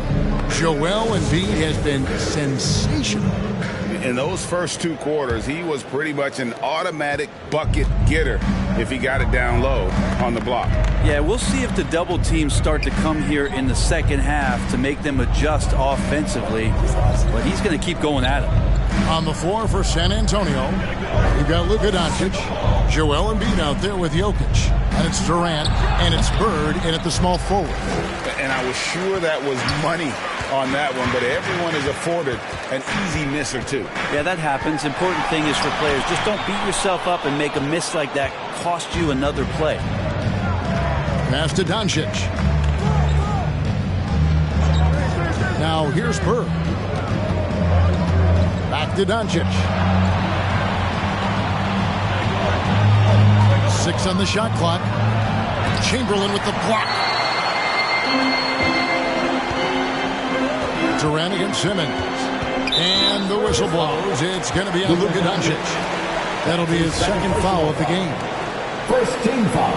Joel Embiid has been sensational. In those first two quarters, he was pretty much an automatic bucket getter if he got it down low on the block. Yeah, we'll see if the double teams start to come here in the second half to make them adjust offensively. But he's going to keep going at it. On the floor for San Antonio, we've got Luka Doncic, Joel Embiid out there with Jokic, and it's Durant, and it's Bird in at the small forward. And I was sure that was money on that one, but everyone is afforded an easy miss or two. Yeah, that happens. Important thing is for players, just don't beat yourself up and make a miss like that cost you another play. Pass to Doncic. Now here's Bird. Back to Doncic. 6 on the shot clock. Chamberlain with the block. Durant against Simmons. And the whistle blows. It's going to be on Luka Doncic. That'll be his second foul of the game. First team foul.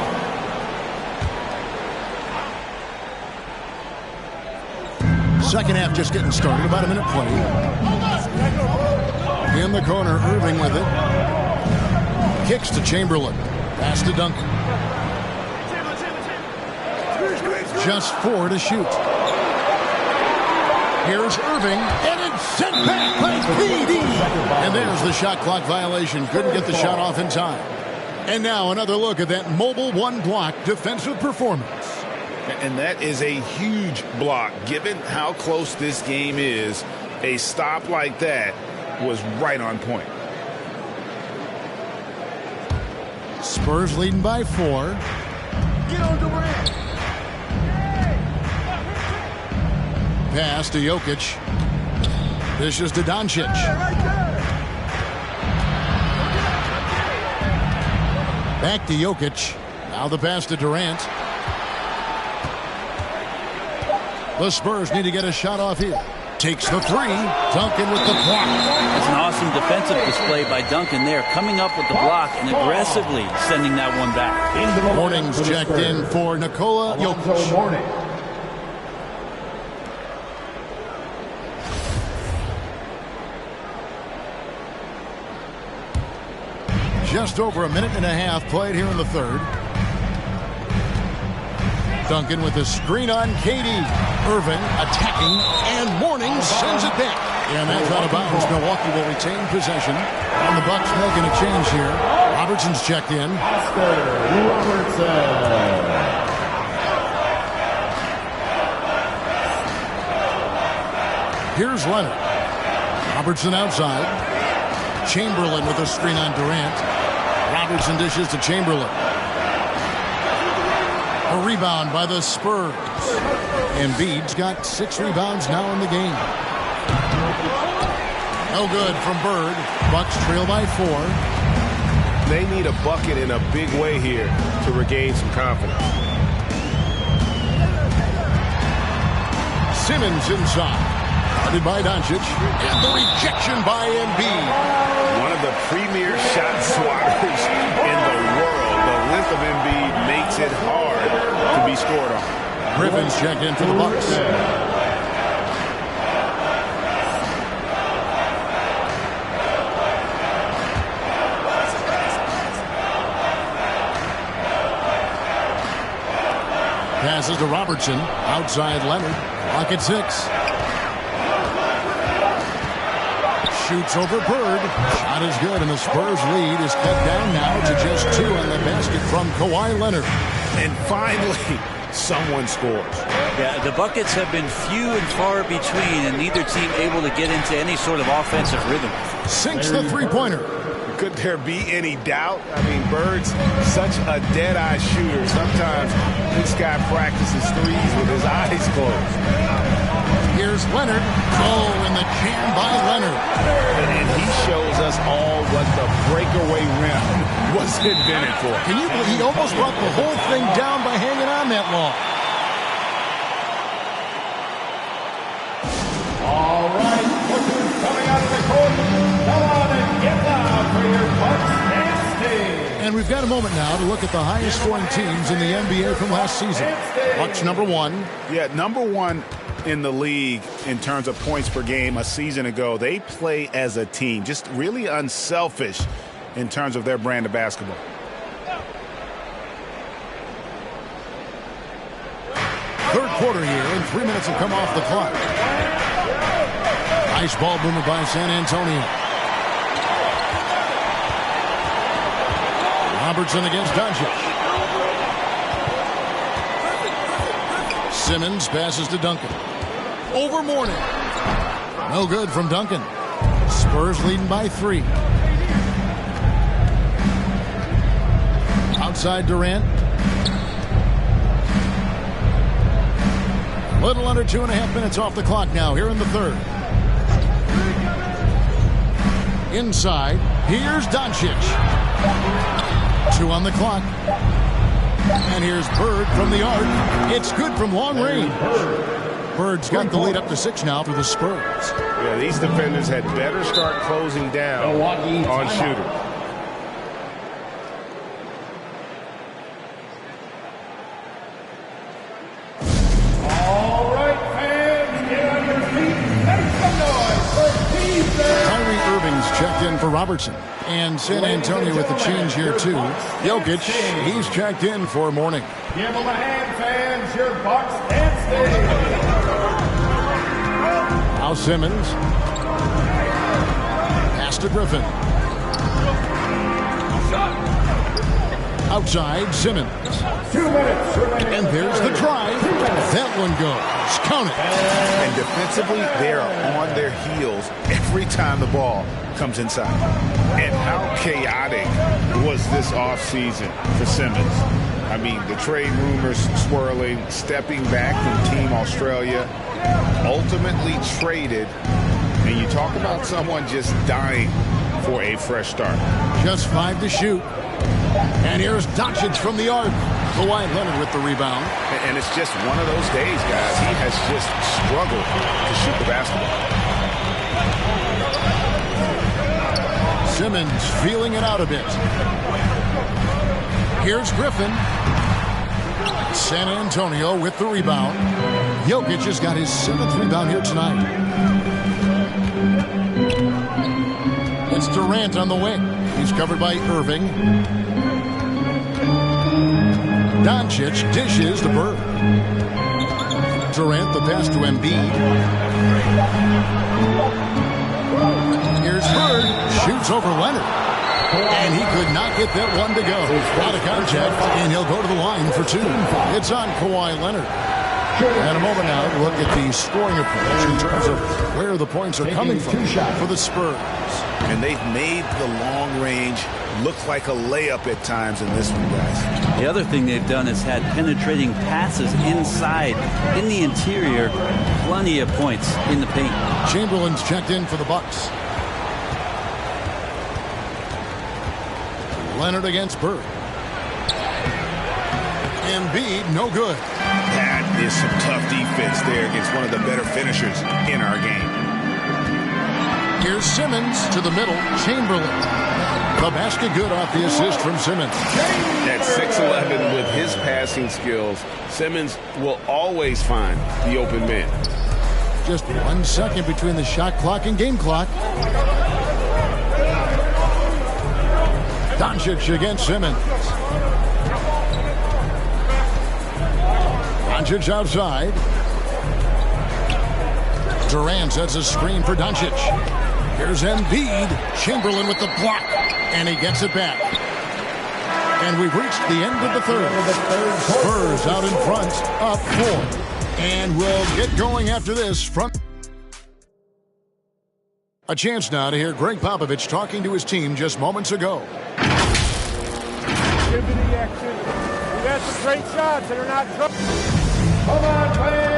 Second half just getting started. About a minute play. In the corner, Irving with it. Kicks to Chamberlain. Pass to Duncan. Just 4 to shoot. Here's Irving, and it's sent back by KD. And there's the shot clock violation. Couldn't get the shot off in time. And now another look at that mobile one-block defensive performance. And that is a huge block. Given how close this game is, a stop like that was right on point. Spurs leading by 4. Get on Durant. Pass to Jokic. Dishes to Doncic. Back to Jokic. Now the pass to Durant. The Spurs need to get a shot off here. Takes the 3. Duncan with the block. That's an awesome defensive display by Duncan there, coming up with the block and aggressively sending that one back. Morning's checked in for Nikola Jokic. Just over a minute and a half played here in the third. Duncan with a screen on KD. Irving attacking, and Mourning sends it back. And that's out of bounds. Milwaukee will retain possession. And the Bucks making a change here. Robertson's checked in. Here's Leonard. Robertson outside. Chamberlain with a screen on Durant. Robertson dishes to Chamberlain. A rebound by the Spurs. Embiid's got 6 rebounds now in the game. No good from Bird. Bucks trail by 4. They need a bucket in a big way here to regain some confidence. Simmons inside. Guarded by Doncic. And the rejection by Embiid. One of the premier shot swatters in the world. The length of Embiid makes it hard to be scored on. Griffin's checked in for the Bucks. Passes to Robertson. Outside Leonard. Clock at 6. Shoots over Bird. Shot is good, and the Spurs lead is cut down now to just 2 on the basket from Kawhi Leonard. And finally, someone scores. Yeah, the buckets have been few and far between, and neither team able to get into any sort of offensive rhythm. Sinks the three-pointer. Could there be any doubt? I mean, Bird's such a dead-eye shooter. Sometimes this guy practices threes with his eyes closed. Here's Leonard. Oh, and the jam by Leonard. And he shows us all what the breakaway rim was invented for. Can you believe he almost brought the whole thing down by hanging on that long? All right, look who's coming out of the court. Come on and get loud for your Bucks and Steve. And we've got a moment now to look at the highest scoring teams in the NBA from last season. Bucks number 1. Yeah, number 1 in the league in terms of points per game a season ago. They play as a team, just really unselfish in terms of their brand of basketball. Third quarter here, and 3 minutes have come off the clock. Nice ball movement by San Antonio. Robertson against Doncic. Simmons passes to Duncan. Over Mourning. No good from Duncan. Spurs leading by 3. Outside Durant. Little under 2.5 minutes off the clock now here in the third. Inside, here's Doncic. 2 on the clock. And here's Bird from the arc. It's good from long range. Bird's got the lead up to 6 now for the Spurs. Yeah, these defenders had better start closing down on shooters. All right, fans, get on your feet. Make some noise for defense. Kyrie Irving's checked in for Robertson. And San Antonio with the change here, too. Jokic, he's checked in for Mourning. Give them a hand, fans. Your Bucks and Steve. Now Simmons. Pass to Griffin. Outside, Simmons. 2 minutes remaining. And there's the drive. That one goes. Count it. And defensively, they are on their heels every time the ball comes inside. And how chaotic was this offseason for Simmons? I mean, the trade rumors swirling, stepping back from Team Australia, ultimately traded. And you talk about someone just dying for a fresh start. Just 5 to shoot. And here's Doncic from the arc. Kawhi Leonard with the rebound. And it's just one of those days, guys. He has just struggled to shoot the basketball. Simmons feeling it out a bit. Here's Griffin. San Antonio with the rebound. Jokic has got his 7th rebound here tonight. It's Durant on the wing. He's covered by Irving. Doncic dishes to Bird. Durant the pass to Embiid. Here's Bird. Shoots over Leonard. And he could not get that one to go. Out of contact, and he'll go to the line for 2. It's on Kawhi Leonard. And a moment now to look at the scoring approach in terms of where the points are coming from for the Spurs. And they've made the long range look like a layup at times in this one, guys. The other thing they've done is had penetrating passes inside, in the interior, plenty of points in the paint. Chamberlain's checked in for the Bucks. Leonard against Bird. Embiid, no good. That is some tough defense there against one of the better finishers in our game. Here's Simmons to the middle. Chamberlain. The basket good off the assist from Simmons. At 6'11" with his passing skills, Simmons will always find the open man. Just 1 second between the shot clock and game clock. Doncic against Simmons. Doncic outside. Durant sets a screen for Doncic. Here's Embiid. Chamberlain with the block. And he gets it back. And we've reached the end of the third. Spurs out in front, up 4. And we'll get going after this from... A chance now to hear Greg Popovich talking to his team just moments ago. Give me the action. We got some great shots that are not...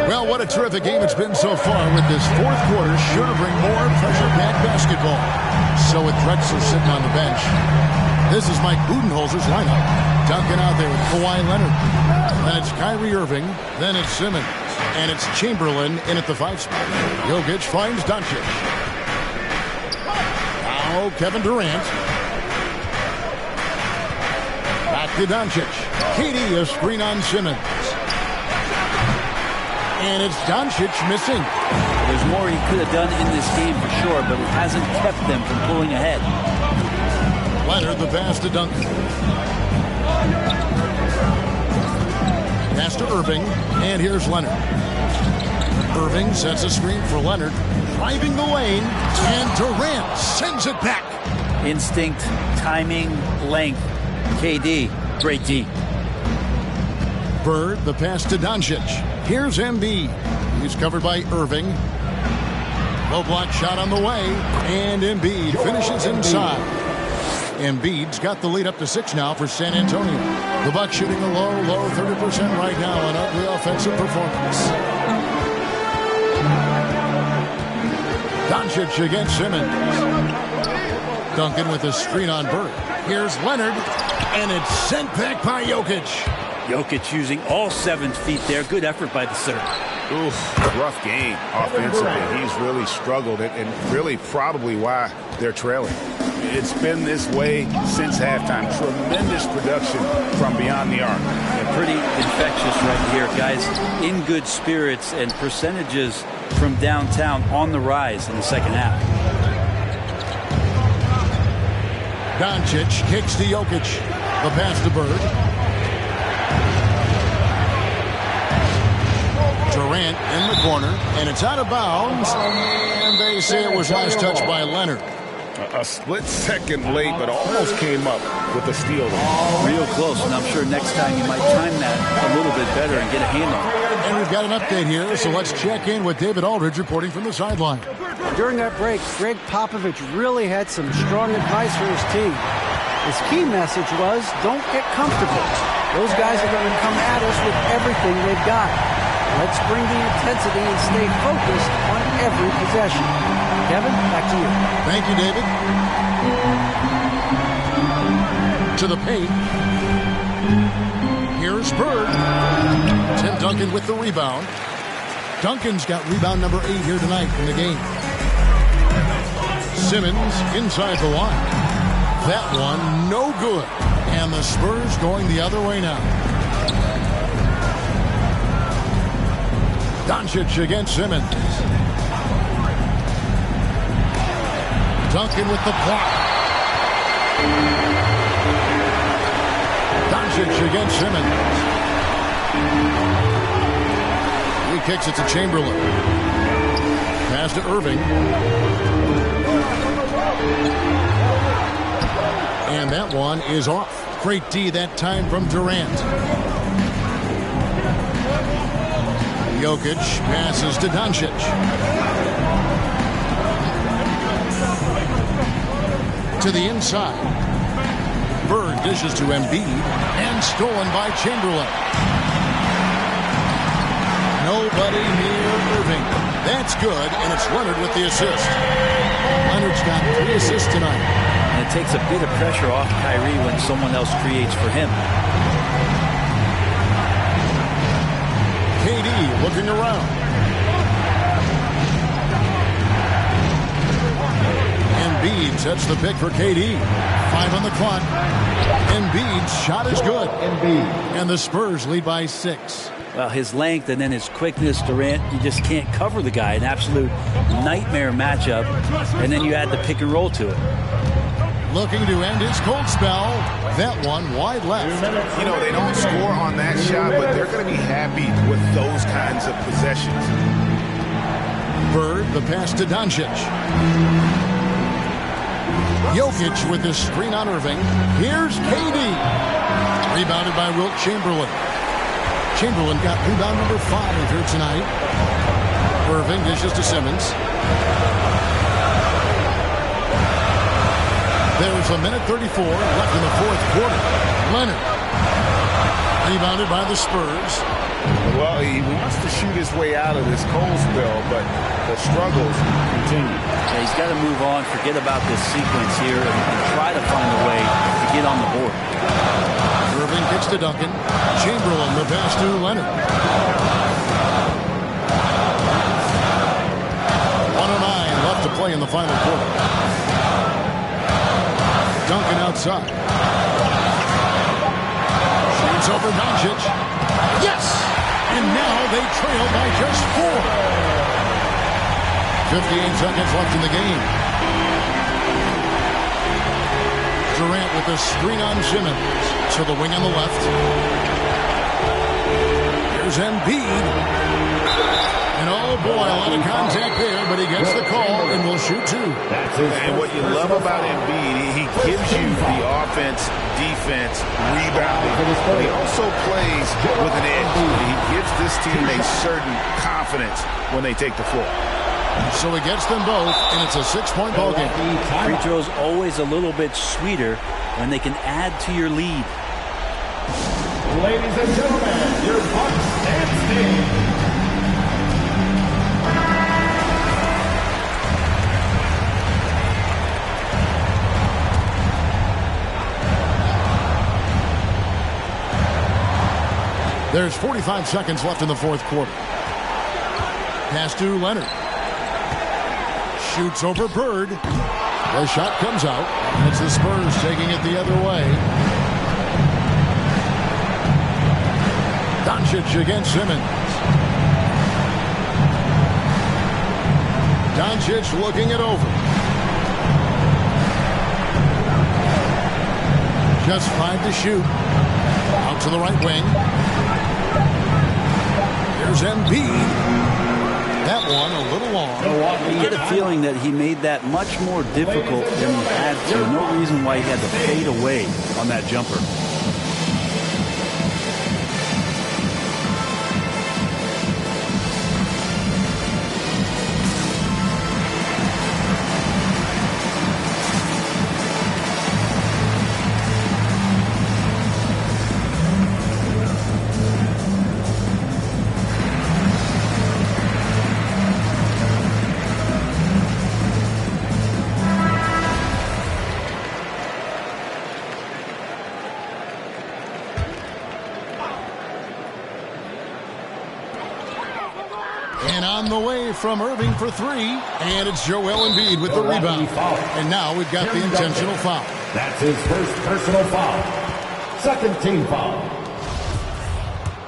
Well, what a terrific game it's been so far, with this fourth quarter sure to bring more pressure-packed basketball. So with Drexler sitting on the bench, this is Mike Budenholzer's lineup. Duncan out there with Kawhi Leonard. Then it's Kyrie Irving. Then it's Simmons. And it's Chamberlain in at the 5 spot. Jokic finds Doncic. Now Kevin Durant. Back to Doncic. KD, a screen on Simmons. And it's Doncic missing. There's more he could have done in this game for sure, but it hasn't kept them from pulling ahead. Leonard, the pass to Duncan. Pass to Irving, and here's Leonard. Irving sets a screen for Leonard, driving the lane, and Durant sends it back. Instinct, timing, length. KD, great D. Bird, the pass to Doncic. Here's Embiid. He's covered by Irving. Low block shot on the way, and Embiid finishes inside. Embiid's got the lead up to 6 now for San Antonio. The Bucks shooting a low 30% right now, an ugly offensive performance. Doncic against Simmons. Duncan with a screen on Bird. Here's Leonard, and it's sent back by Jokic. Jokic using all 7 feet there. Good effort by the center. Oof, rough game offensively. He's really struggled, and really probably why they're trailing. It's been this way since halftime. Tremendous production from beyond the arc. Yeah, pretty infectious right here, guys. In good spirits, and percentages from downtown on the rise in the second half. Doncic kicks to Jokic. The pass to Bird. Durant in the corner, and it's out of bounds. And they say it was last touched by Leonard. A split second late, but almost came up with a steal. Real close, and I'm sure next time you might time that a little bit better and get a hand on it. And we've got an update here, so let's check in with David Aldridge reporting from the sideline. During that break, Greg Popovich really had some strong advice for his team. His key message was, don't get comfortable. Those guys are going to come at us with everything they've got. Let's bring the intensity and stay focused on every possession. Kevin, back to you. Thank you, David. To the paint. Here's Bird. Tim Duncan with the rebound. Duncan's got rebound number 8 here tonight in the game. Simmons inside the line. That one, no good. And the Spurs going the other way now. Doncic against Simmons. Duncan with the block. Doncic against Simmons. He kicks it to Chamberlain. Pass to Irving. And that one is off. Great D that time from Durant. Jokic passes to Doncic. To the inside. Bird dishes to Embiid, and stolen by Chamberlain. Nobody near Irving. That's good, and it's Leonard with the assist. Leonard's got 3 assists tonight. And it takes a bit of pressure off Kyrie when someone else creates for him. KD looking around. Embiid sets the pick for KD. 5 on the clock. Embiid's shot is good. And the Spurs lead by 6. Well, his length and then his quickness, Durant, you just can't cover the guy. An absolute nightmare matchup. And then you add the pick and roll to it. Looking to end his cold spell. That one wide left. You know, they don't score on that shot, but they're going to be happy with those kinds of possessions. Bird, the pass to Doncic. Jokic with his screen on Irving. Here's KD. Rebounded by Wilt Chamberlain. Chamberlain got rebound number 5 here tonight. Irving dishes to Simmons. There's a minute 34 left in the fourth quarter. Leonard. Rebounded by the Spurs. Well, he wants to shoot his way out of this cold spell, but the struggles continue. Yeah, he's got to move on, forget about this sequence here, and try to find a way to get on the board. Irving kicks to Duncan. Chamberlain, the pass to Leonard. 1:09 left to play in the final quarter. Duncan outside. Shoots over Doncic. Yes! And now they trail by just 4. 58 seconds left in the game. Durant with a screen on Simmons. To the wing on the left. Here's Embiid. And oh boy, a lot of contact there, but he gets the call and will shoot 2. And what you love about Embiid, he gives you the offense, defense, rebounding, but he also plays with an edge. He gives this team a certain confidence when they take the floor. So he gets them both, and it's a 6-point ball game. Free throw's always a little bit sweeter when they can add to your lead. Ladies and gentlemen, your Bucks and Steve. There's 45 seconds left in the fourth quarter. Pass to Leonard. Shoots over Bird. The shot comes out. It's the Spurs taking it the other way. Doncic against Simmons. Doncic looking it over. Just 5 to shoot. Out to the right wing. Here's Embiid. That one a little long. You get a feeling that he made that much more difficult than he had to. No reason why he had to fade away on that jumper. And on the way from Irving for 3. And it's Joel Embiid with the rebound. And now we've got the intentional foul. That's his first personal foul. Second team foul.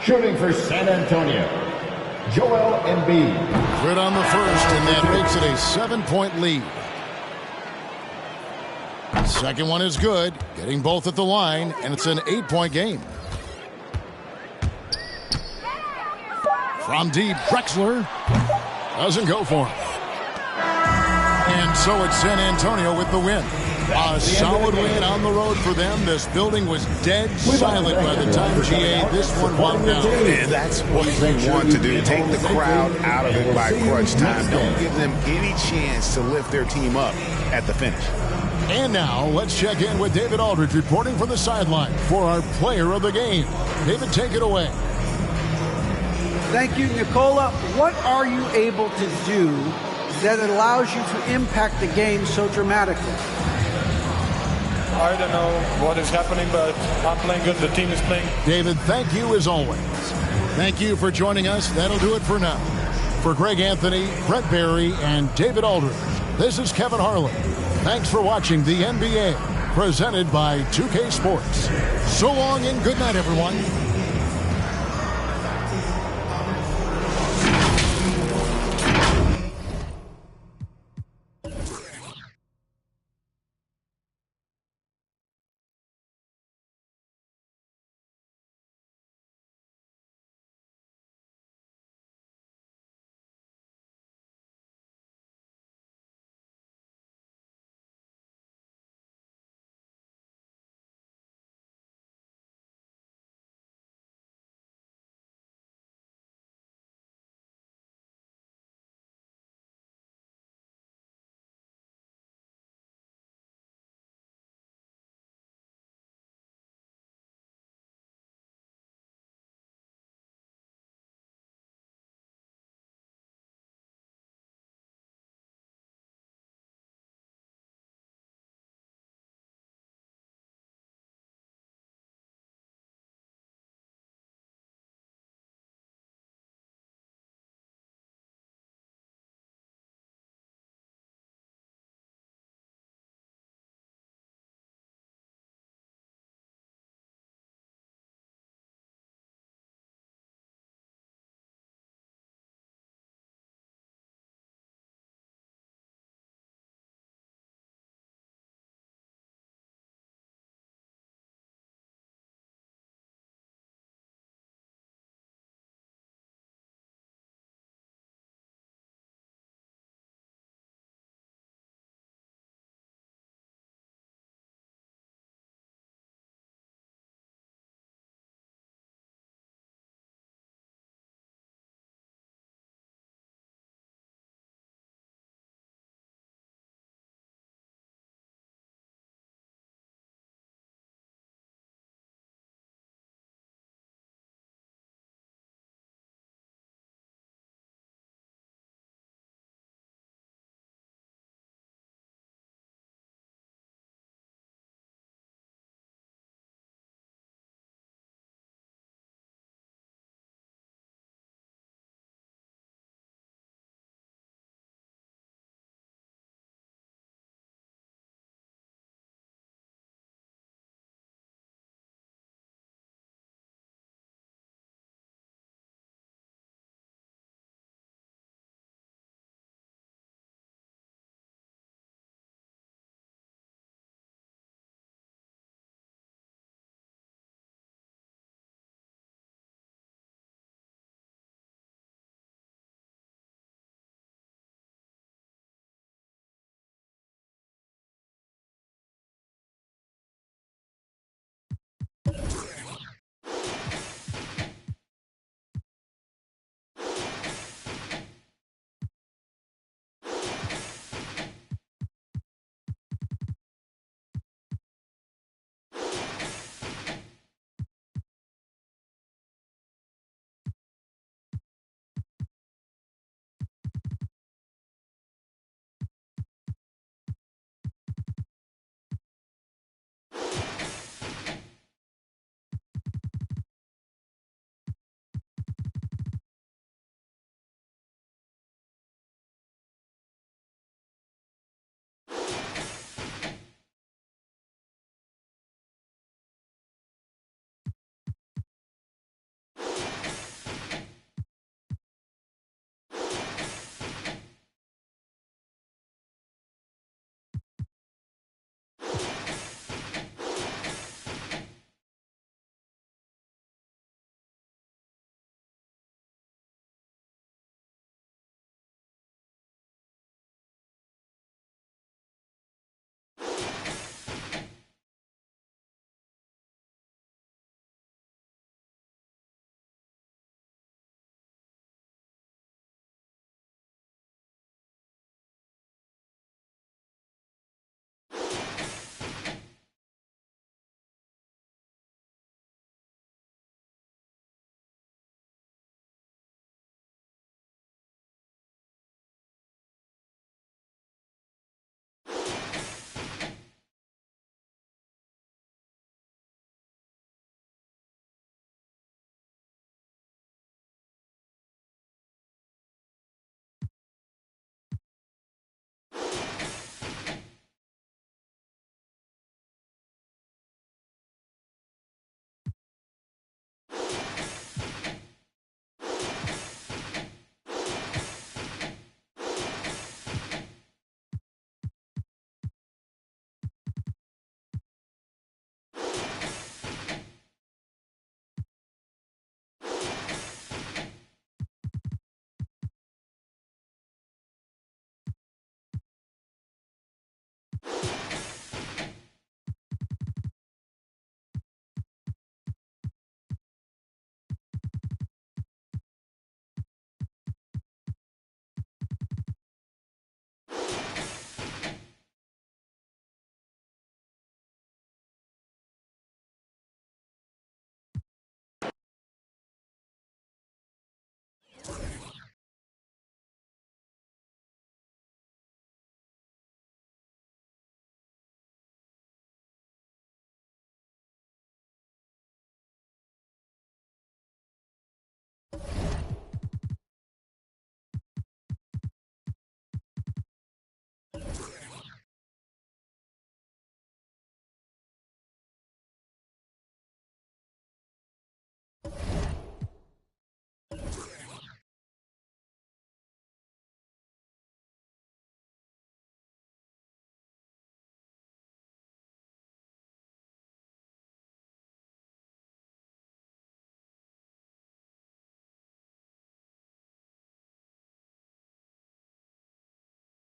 Shooting for San Antonio, Joel Embiid. Good on the first, and that makes it a 7-point lead. Second one is good. Getting both at the line, and it's an 8-point game. From deep, Drexler doesn't go for him. And so it's San Antonio with the win. A solid win on the road for them. This building was dead silent by the time GA this one wound down. And that's what you want to do. Take the crowd out of it by crunch time. Don't give them any chance to lift their team up at the finish. And now let's check in with David Aldridge reporting from the sideline for our player of the game. David, take it away. Thank you, Nicola. What are you able to do that allows you to impact the game so dramatically? I don't know what is happening, but I'm playing good. The team is playing. David, thank you as always. Thank you for joining us. That'll do it for now. For Greg Anthony, Brett Barry, and David Aldridge, this is Kevin Harlan. Thanks for watching the NBA, presented by 2K Sports. So long and good night, everyone.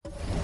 Jokic.